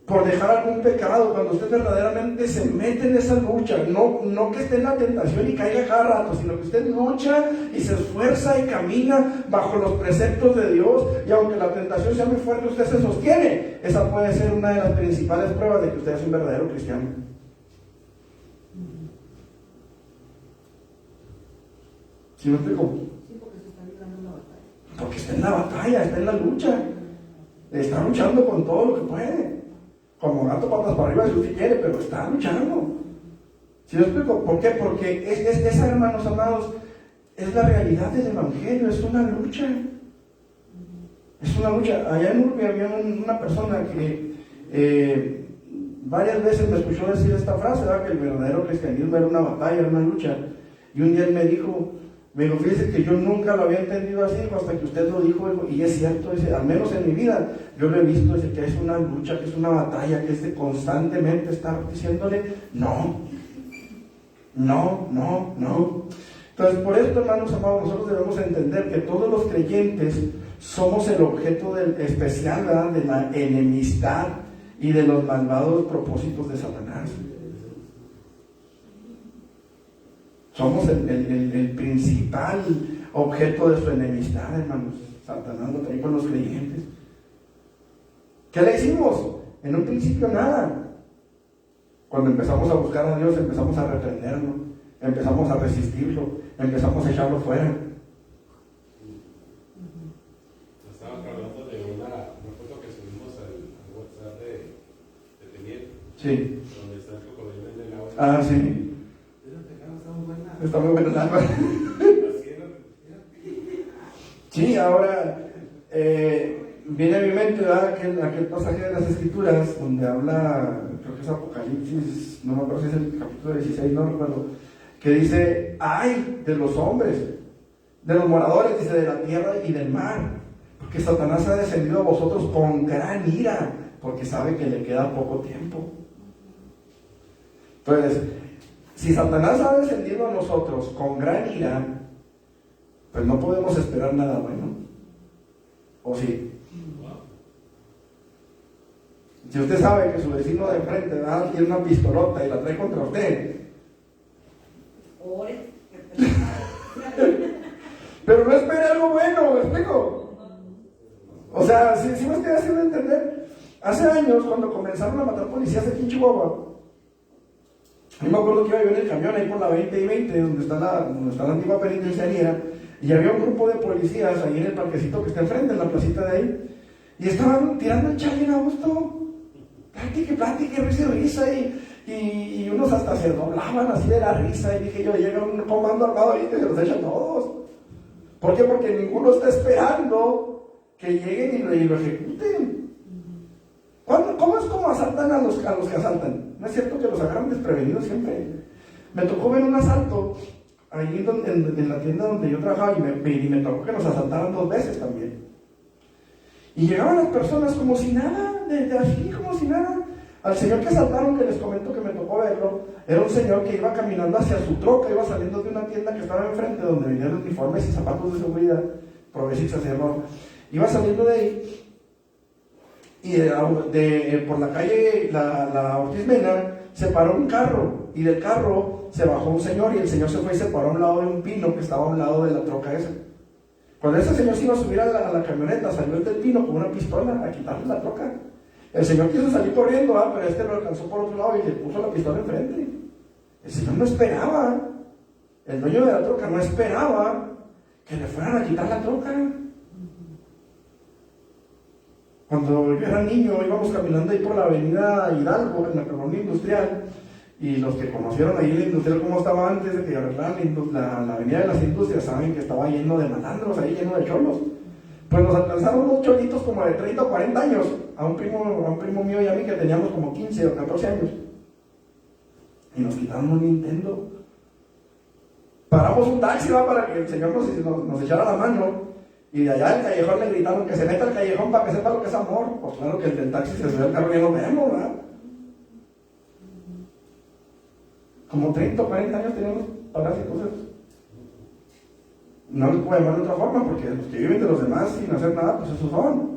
por dejar algún pecado, cuando usted verdaderamente se mete en esa lucha, no que esté en la tentación y caiga cada rato, sino que usted lucha y se esfuerza y camina bajo los preceptos de Dios, y aunque la tentación sea muy fuerte, usted se sostiene. Esa puede ser una de las principales pruebas de que usted es un verdadero cristiano. ¿Sí me explico? Sí, porque se está librando la batalla. Porque está en la batalla, está en la lucha, está luchando con todo lo que puede. Como gato patas para arriba si usted quiere, pero está luchando. ¿Sí me explico? ¿Por qué? Porque esa, hermanos amados, es la realidad del Evangelio, es una lucha. Es una lucha. Allá en Urbe había una persona que varias veces me escuchó decir esta frase, ¿verdad? Que el verdadero cristianismo era una batalla, era una lucha. Y un día él me dijo, fíjese que yo nunca lo había entendido así, hasta que usted lo dijo, y es cierto, al menos en mi vida, yo lo he visto, que es una lucha, que es una batalla, que es de constantemente estar diciéndole, no. Entonces, por esto, hermanos amados, nosotros debemos entender que todos los creyentes somos el objeto especial, ¿verdad?, de la enemistad y de los malvados propósitos de Satanás. Somos el principal objeto de su enemistad, hermanos. Satanás lo trae con los creyentes. ¿Qué le hicimos? En un principio nada. Cuando empezamos a buscar a Dios, empezamos a reprenderlo, empezamos a resistirlo, empezamos a echarlo fuera. Estaba hablando de una foto que subimos al WhatsApp de Teniente. Sí. Donde está el cocodrilo en el agua. Ah, sí. Está muy buena el agua. Sí, ahora viene a mi mente, ¿verdad?, aquel pasaje de las Escrituras donde habla, creo que es Apocalipsis, no me acuerdo si es el capítulo 16, no recuerdo, que dice, ay de los hombres, de los moradores, dice, de la tierra y del mar, porque Satanás ha descendido a vosotros con gran ira, porque sabe que le queda poco tiempo. Entonces, si Satanás ha descendido a nosotros con gran ira, pues no podemos esperar nada bueno. ¿O sí? Si usted sabe que su vecino de enfrente, ¿verdad?, tiene una pistolota y la trae contra usted, pero no espere algo bueno, ¿me explico? O sea, si me estoy haciendo entender. Hace años, cuando comenzaron a matar policías aquí en Chihuahua, yo me acuerdo que iba yo en el camión ahí por la 20 y 20, donde está la antigua penitenciaría, y había un grupo de policías ahí en el parquecito que está enfrente, en la placita de ahí, y estaban tirando el chale a gusto, plática, risa, y unos hasta se doblaban así de la risa, y dije yo, llega un comando armado y se los echan todos. ¿Por qué? Porque ninguno está esperando que lleguen y lo ejecuten. ¿Cómo es como asaltan a los que asaltan? ¿No es cierto que los agarran desprevenidos siempre? Me tocó ver un asalto ahí en la tienda donde yo trabajaba, y me tocó que nos asaltaran 2 veces también. Y llegaban las personas como si nada, de así, como si nada. Al señor que asaltaron, que les comento que me tocó verlo, era un señor que iba caminando hacia su troca, iba saliendo de una tienda que estaba enfrente, donde vendían uniformes y zapatos de seguridad, Provesixa se llamaba. Iba saliendo de ahí, y por la calle, la Ortiz Mena, se paró un carro, y del carro se bajó un señor, y el señor se fue y se paró a un lado de un pino que estaba a un lado de la troca esa. Cuando ese señor se iba a subir a la camioneta, salió el del pino con una pistola a quitarle la troca. El señor quiso salir corriendo, pero lo alcanzó por otro lado y le puso la pistola enfrente. El señor no esperaba, el dueño de la troca no esperaba que le fueran a quitar la troca. Cuando yo era niño, íbamos caminando ahí por la avenida Hidalgo, en la colonia industrial, Y los que conocieron ahí la industrial como estaba antes de que arreglaran la avenida de las industrias, saben que estaba lleno de malandros ahí, lleno de cholos. Pues nos alcanzaron unos cholitos como de 30 o 40 años, a un primo mío y a mí que teníamos como 15 o 14 años. Y nos quitaron un Nintendo. Paramos un taxi, ¿va? Para que el señor nos echara la mano. Y de allá del callejón le gritaron que se meta al callejón para que sepa lo que es amor. Pues claro que el del taxi se sube al carro y no lo vemos, ¿verdad? Como 30 o 40 años tenemos parásitos. No les puedo llamar de otra forma, porque los que viven de los demás sin hacer nada, pues esos son.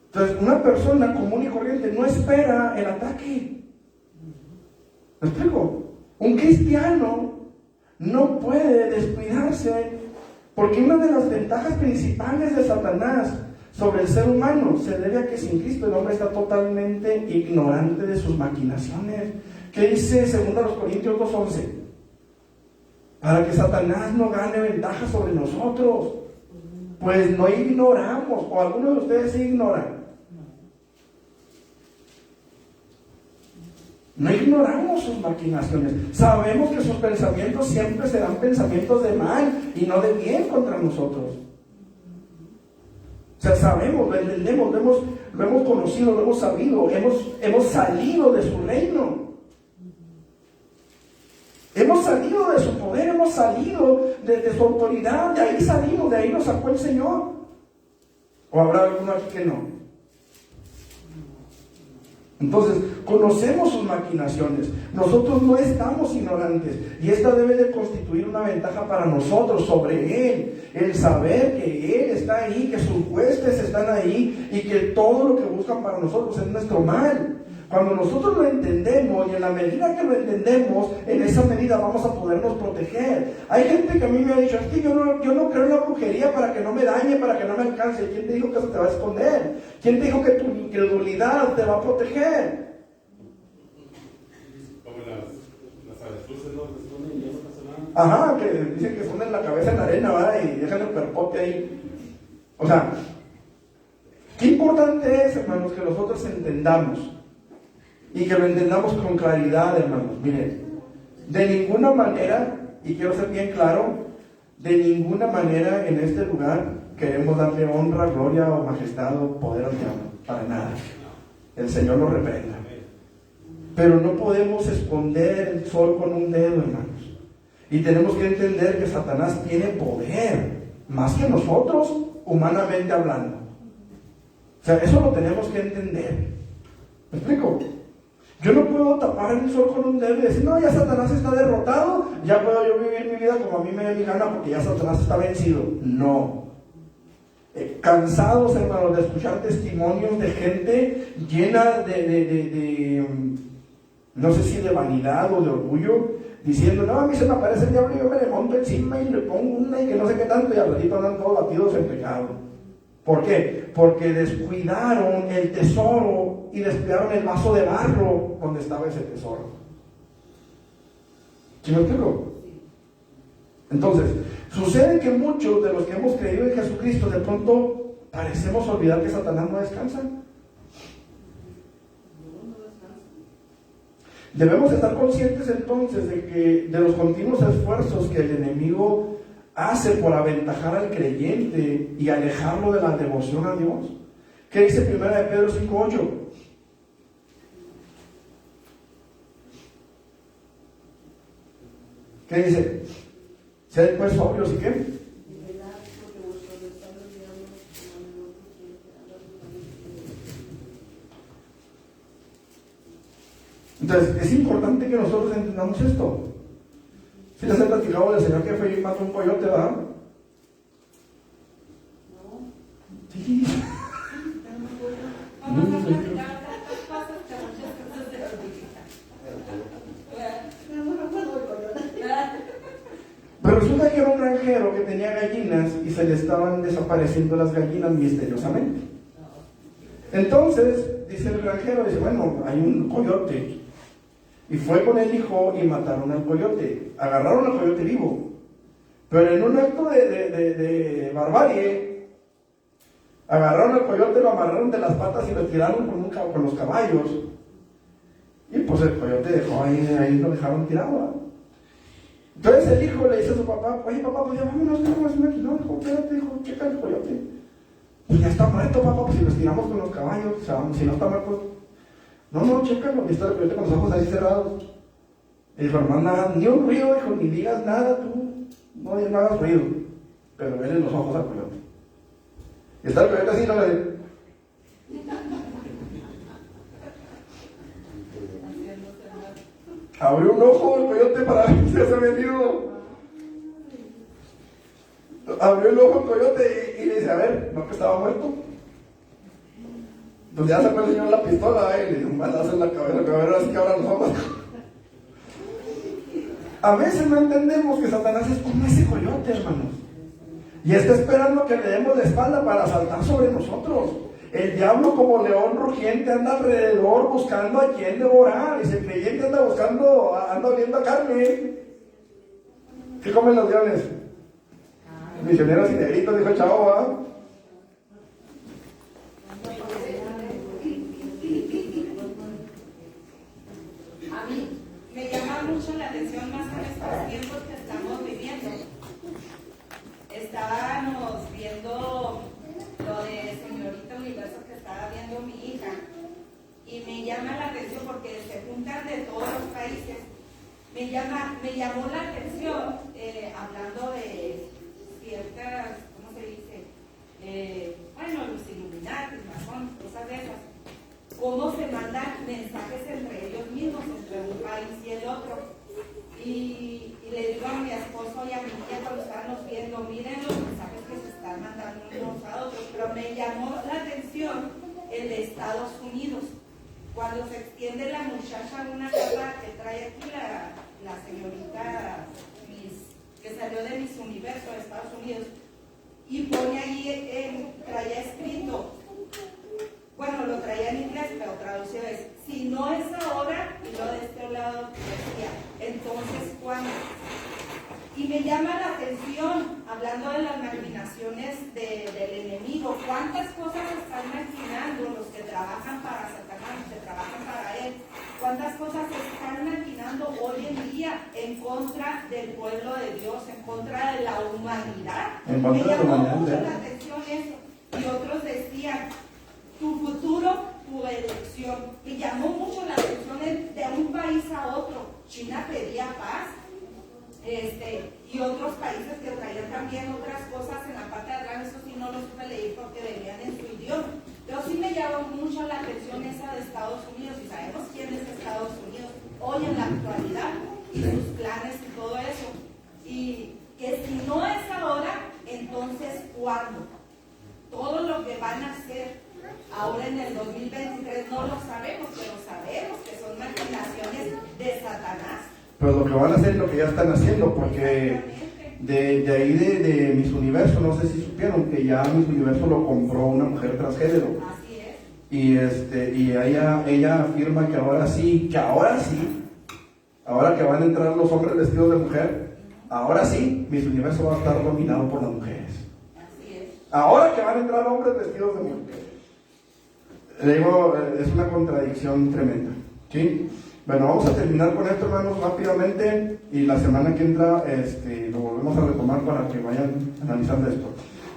Entonces, una persona común y corriente no espera el ataque. ¿Me explico? Un cristiano no puede descuidarse, porque una de las ventajas principales de Satanás sobre el ser humano se debe a que sin Cristo el hombre está totalmente ignorante de sus maquinaciones. ¿Qué dice 2 Corintios 2:11? Para que Satanás no gane ventaja sobre nosotros, pues no ignoramos, o algunos de ustedes sí ignoran. No ignoramos sus maquinaciones. Sabemos que sus pensamientos siempre serán pensamientos de mal y no de bien contra nosotros. O sea, sabemos, lo entendemos, lo hemos conocido, lo hemos sabido, hemos salido de su reino. Hemos salido de su poder, hemos salido de su autoridad, de ahí salimos, de ahí nos sacó el Señor. ¿O habrá alguno aquí que no? Entonces, conocemos sus maquinaciones. Nosotros no estamos ignorantes. Y esta debe de constituir una ventaja para nosotros sobre Él. El saber que Él está ahí, que sus huestes están ahí y que todo lo que buscan para nosotros es nuestro mal. Cuando nosotros lo entendemos, y en la medida que lo entendemos, en esa medida vamos a podernos proteger. Hay gente que a mí me ha dicho, es que yo no creo en la brujería para que no me dañe, para que no me alcance. ¿Quién te dijo que eso te va a esconder? ¿Quién te dijo que tu incredulidad te va a proteger? Como las avestruces, ¿no? Que se ponen y ya no pasa nada. Ajá, que dicen que ponen la cabeza en la arena, ¿verdad? Y dejan el perpote ahí. O sea, qué importante es, hermanos, que nosotros entendamos. Y que lo entendamos con claridad, hermanos. Miren, de ninguna manera, y quiero ser bien claro, de ninguna manera en este lugar queremos darle honra, gloria o majestad o poder al diablo. Para nada. El Señor lo reprenda. Pero no podemos esconder el sol con un dedo, hermanos. Y tenemos que entender que Satanás tiene poder, más que nosotros, humanamente hablando. O sea, eso lo tenemos que entender. ¿Me explico? Yo no puedo tapar el sol con un dedo y decir, no, ya Satanás está derrotado, ya puedo yo vivir mi vida como a mí me dé mi gana porque ya Satanás está vencido. No. Cansados, hermanos, de escuchar testimonios de gente llena de no sé si de vanidad o de orgullo, diciendo, no, a mí se me aparece el diablo y yo me le monto encima y le pongo una y que no sé qué tanto, y al ratito andan todos batidos en pecado. ¿Por qué? Porque descuidaron el tesoro y descuidaron el vaso de barro donde estaba ese tesoro. ¿Sí me explico? Entonces, sucede que muchos de los que hemos creído en Jesucristo de pronto parecemos olvidar que Satanás no descansa. Debemos estar conscientes entonces de los continuos esfuerzos que el enemigo hace por aventajar al creyente y alejarlo de la devoción a Dios. ¿Qué dice 1 Pedro 5:8? ¿Qué dice? Sed pues sobrios y qué. Entonces, es importante que nosotros entendamos esto. Si les he platicado del señor que fue y mató un coyote, ¿verdad? No. Sí. Vamos a platicar tantas cosas que muchas cosas se olvidan. Pero resulta que era un granjero que tenía gallinas y se le estaban desapareciendo las gallinas misteriosamente. Entonces, dice el granjero, dice, bueno, hay un coyote. Y fue con el hijo y mataron al coyote. Agarraron al coyote vivo. Pero en un acto de barbarie, Agarraron al coyote, lo amarraron de las patas y lo tiraron con los caballos. Y pues el coyote dejó ahí lo dejaron tirado, ¿verdad? Entonces el hijo le dice a su papá, oye papá, pues ya vámonos, ¿qué vamos a hacer aquí? No, dijo, espérate, hijo, checa el coyote. Pues ya está muerto, papá, pues si lo tiramos con los caballos, o sea, si no está muerto. No, chécalo. Y está el coyote con los ojos ahí cerrados. Y dijo, hermano, nada, ni un ruido, dijo, ni digas nada tú, no hagas ruido. Pero ven en los ojos al coyote. Y está el coyote así, no le... Abrió un ojo el coyote para ver si se había metido. Abrió el ojo el coyote y le dice, a ver, ¿no que estaba muerto? Entonces ya sacó el señor la pistola y le dio un balazo en la cabeza, que a ver, así que abra los ojos. A veces no entendemos que Satanás es como ese coyote, hermanos. Y está esperando que le demos la espalda para saltar sobre nosotros. El diablo, como león rugiente, anda alrededor buscando a quien devorar. Y si el creyente anda buscando, anda oliendo a carne. ¿Qué comen los leones? Misioneros y negritos, dijo el chavo, ¿ah? A mí me llama mucho la atención más en estos tiempos que estamos viviendo. Estábamos viendo lo de Señorita Universo que estaba viendo mi hija y me llama la atención porque se juntan de todos los países. Me llamó la atención hablando de ciertas, ¿cómo se dice? Bueno, los Illuminati, masón, cosas de esas. Cómo se mandan mensajes entre ellos mismos, entre un país y el otro. Y le digo a mi esposo y a mi hija cuando estábamos viendo, miren los mensajes que se están mandando unos a otros, pero me llamó la atención el de Estados Unidos. Cuando se extiende la muchacha una capa que trae aquí la señorita que salió de Miss Universo de Estados Unidos, y pone ahí, traía escrito, bueno, lo traía en inglés, pero traducido es, si no es ahora, y lo de este lado decía, entonces ¿cuándo? Y me llama la atención, hablando de las maquinaciones del enemigo, cuántas cosas están maquinando los que trabajan para Satanás, los que trabajan para él, cuántas cosas están maquinando hoy en día en contra del pueblo de Dios, en contra de la humanidad. Me llamó mucho la atención eso. Y otros decían, tu futuro, tu elección. Me llamó mucho la atención de un país a otro. China pedía paz. Y otros países que traían también otras cosas en la parte de atrás, eso sí no lo supe leer porque venían en su idioma. Pero sí me llamó mucho la atención esa de Estados Unidos, y sabemos quién es Estados Unidos hoy en la actualidad, y sus planes y todo eso. Y que si no es ahora, entonces ¿cuándo? Todo lo que van a hacer ahora en el 2023 no lo sabemos, pero sabemos que son maquinaciones de Satanás. Pero lo que van a hacer es lo que ya están haciendo, porque de ahí de Miss Universo, no sé si supieron que ya Miss Universo lo compró una mujer transgénero. Así es. Y ella afirma que ahora sí, ahora que van a entrar los hombres vestidos de mujer, ahora sí, Miss Universo va a estar dominado por las mujeres. Así es. Ahora que van a entrar hombres vestidos de mujer. Le digo, es una contradicción tremenda, ¿sí? Bueno, vamos a terminar con esto, hermanos, rápidamente, y la semana que entra lo volvemos a retomar para que vayan analizando esto.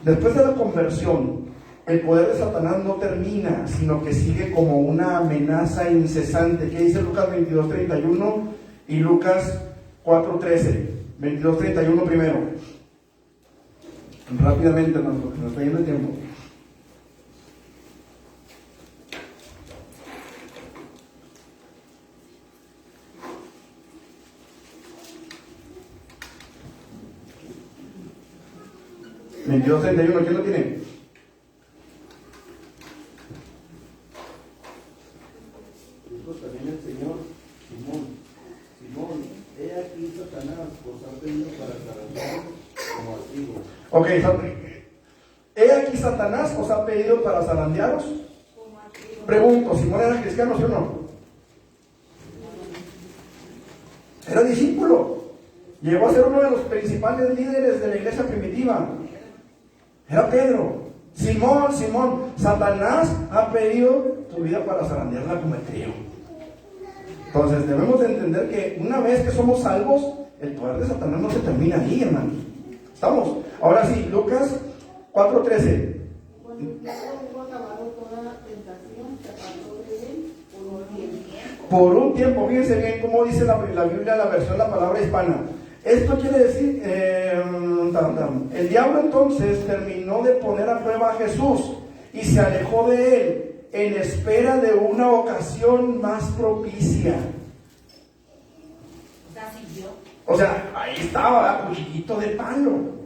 Después de la conversión, el poder de Satanás no termina, sino que sigue como una amenaza incesante. ¿Qué dice Lucas 22:31 y Lucas 4:13? 22:31 primero. Rápidamente, hermanos, porque nos está yendo el tiempo. ¿22:31? ¿Quién lo tiene? Dijo también el Señor, Simón, he aquí Satanás os ha pedido para zarandearos como a trigo. Ok, he aquí Satanás os ha pedido para zarandearos. Pregunto, ¿Simón era cristiano, sí o no? Era discípulo. Llegó a ser uno de los principales líderes de la iglesia primitiva. Era Pedro. Simón, Simón, Satanás ha pedido tu vida para zarandearla como el trigo. Entonces debemos de entender que una vez que somos salvos, el poder de Satanás no se termina ahí, hermanos. ¿Estamos? Ahora sí, Lucas 4:13. Cuando hubo acabado toda la tentación, se apartó de él por un tiempo. Por un tiempo, fíjense bien cómo dice la Biblia, la versión, la palabra hispana. Esto quiere decir, el diablo entonces terminó de poner a prueba a Jesús y se alejó de él en espera de una ocasión más propicia. O sea, ahí estaba, cuchillito de palo.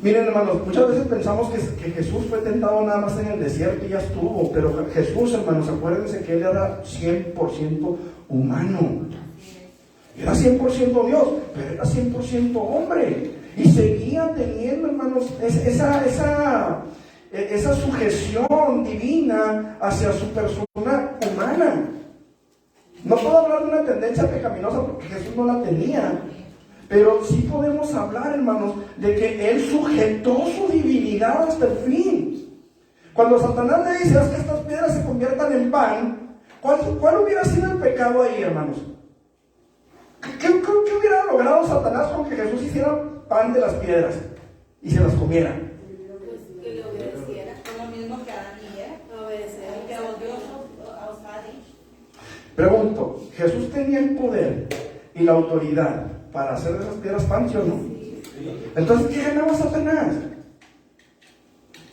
Miren, hermanos, muchas veces pensamos que Jesús fue tentado nada más en el desierto y ya estuvo, pero Jesús, hermanos, acuérdense que él era 100% humano. Era 100% Dios, pero era 100% hombre. Y seguía teniendo, hermanos, esa sujeción divina hacia su persona humana. No puedo hablar de una tendencia pecaminosa porque Jesús no la tenía. Pero sí podemos hablar, hermanos, de que Él sujetó su divinidad hasta el fin. Cuando Satanás le dice, haz que estas piedras se conviertan en pan, ¿cuál hubiera sido el pecado ahí, hermanos? ¿Qué hubiera logrado Satanás con que Jesús hiciera pan de las piedras y se las comiera? Pues que le obedeciera. Lo mismo que Adán y Eva. Obedecer. Que odioso a Osadi. Pregunto, ¿Jesús tenía el poder y la autoridad para hacer de esas piedras pan, sí o no? Entonces, ¿qué ganaba Satanás?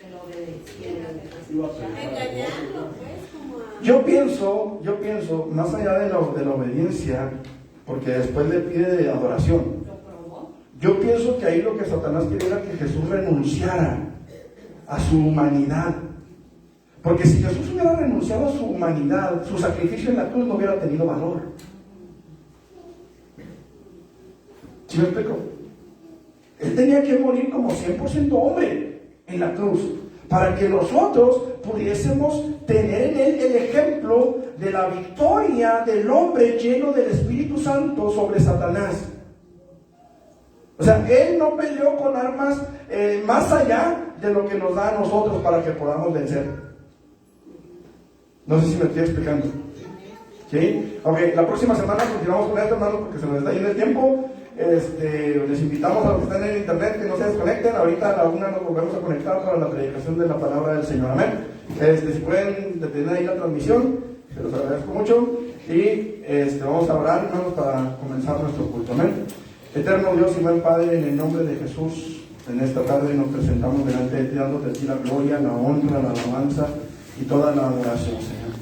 Que lo obedeciera. Engañarlo, pues, como a... Yo pienso, más allá de la obediencia, porque después le pide de adoración. Lo probó. Yo pienso que ahí lo que Satanás quería era que Jesús renunciara a su humanidad. Porque si Jesús hubiera renunciado a su humanidad, su sacrificio en la cruz no hubiera tenido valor. ¿Sí me explico? Él tenía que morir como 100% hombre en la cruz, para que nosotros pudiésemos tener en él el ejemplo de la victoria del hombre lleno del Espíritu Santo sobre Satanás. O sea, él no peleó con armas más allá de lo que nos da a nosotros para que podamos vencer. No sé si me estoy explicando. ¿Sí? Ok, la próxima semana continuamos con esto, hermanos, porque se nos está yendo el tiempo. Les invitamos a los que están en internet que no se desconecten. Ahorita a la 1 nos volvemos a conectar para la predicación de la palabra del Señor. Amén. Si pueden detener ahí la transmisión, se los agradezco mucho. Y vamos a orar, hermanos, para comenzar nuestro culto. Amén. Eterno Dios y buen Padre, en el nombre de Jesús, en esta tarde nos presentamos delante de ti, dándote a ti la gloria, la honra, la alabanza y toda la adoración, Señor.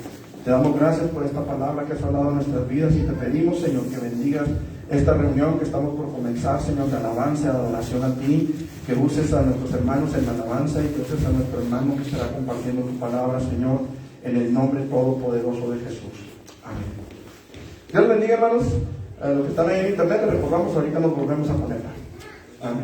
Te damos gracias por esta palabra que has hablado en nuestras vidas y te pedimos, Señor, que bendigas esta reunión que estamos por comenzar, Señor, de alabanza, de adoración a ti, que uses a nuestros hermanos en la alabanza y que uses a nuestro hermano que estará compartiendo tu palabra, Señor, en el nombre todopoderoso de Jesús. Amén. Dios bendiga, hermanos. A los que están ahí en internet, les recordamos, ahorita nos volvemos a conectar.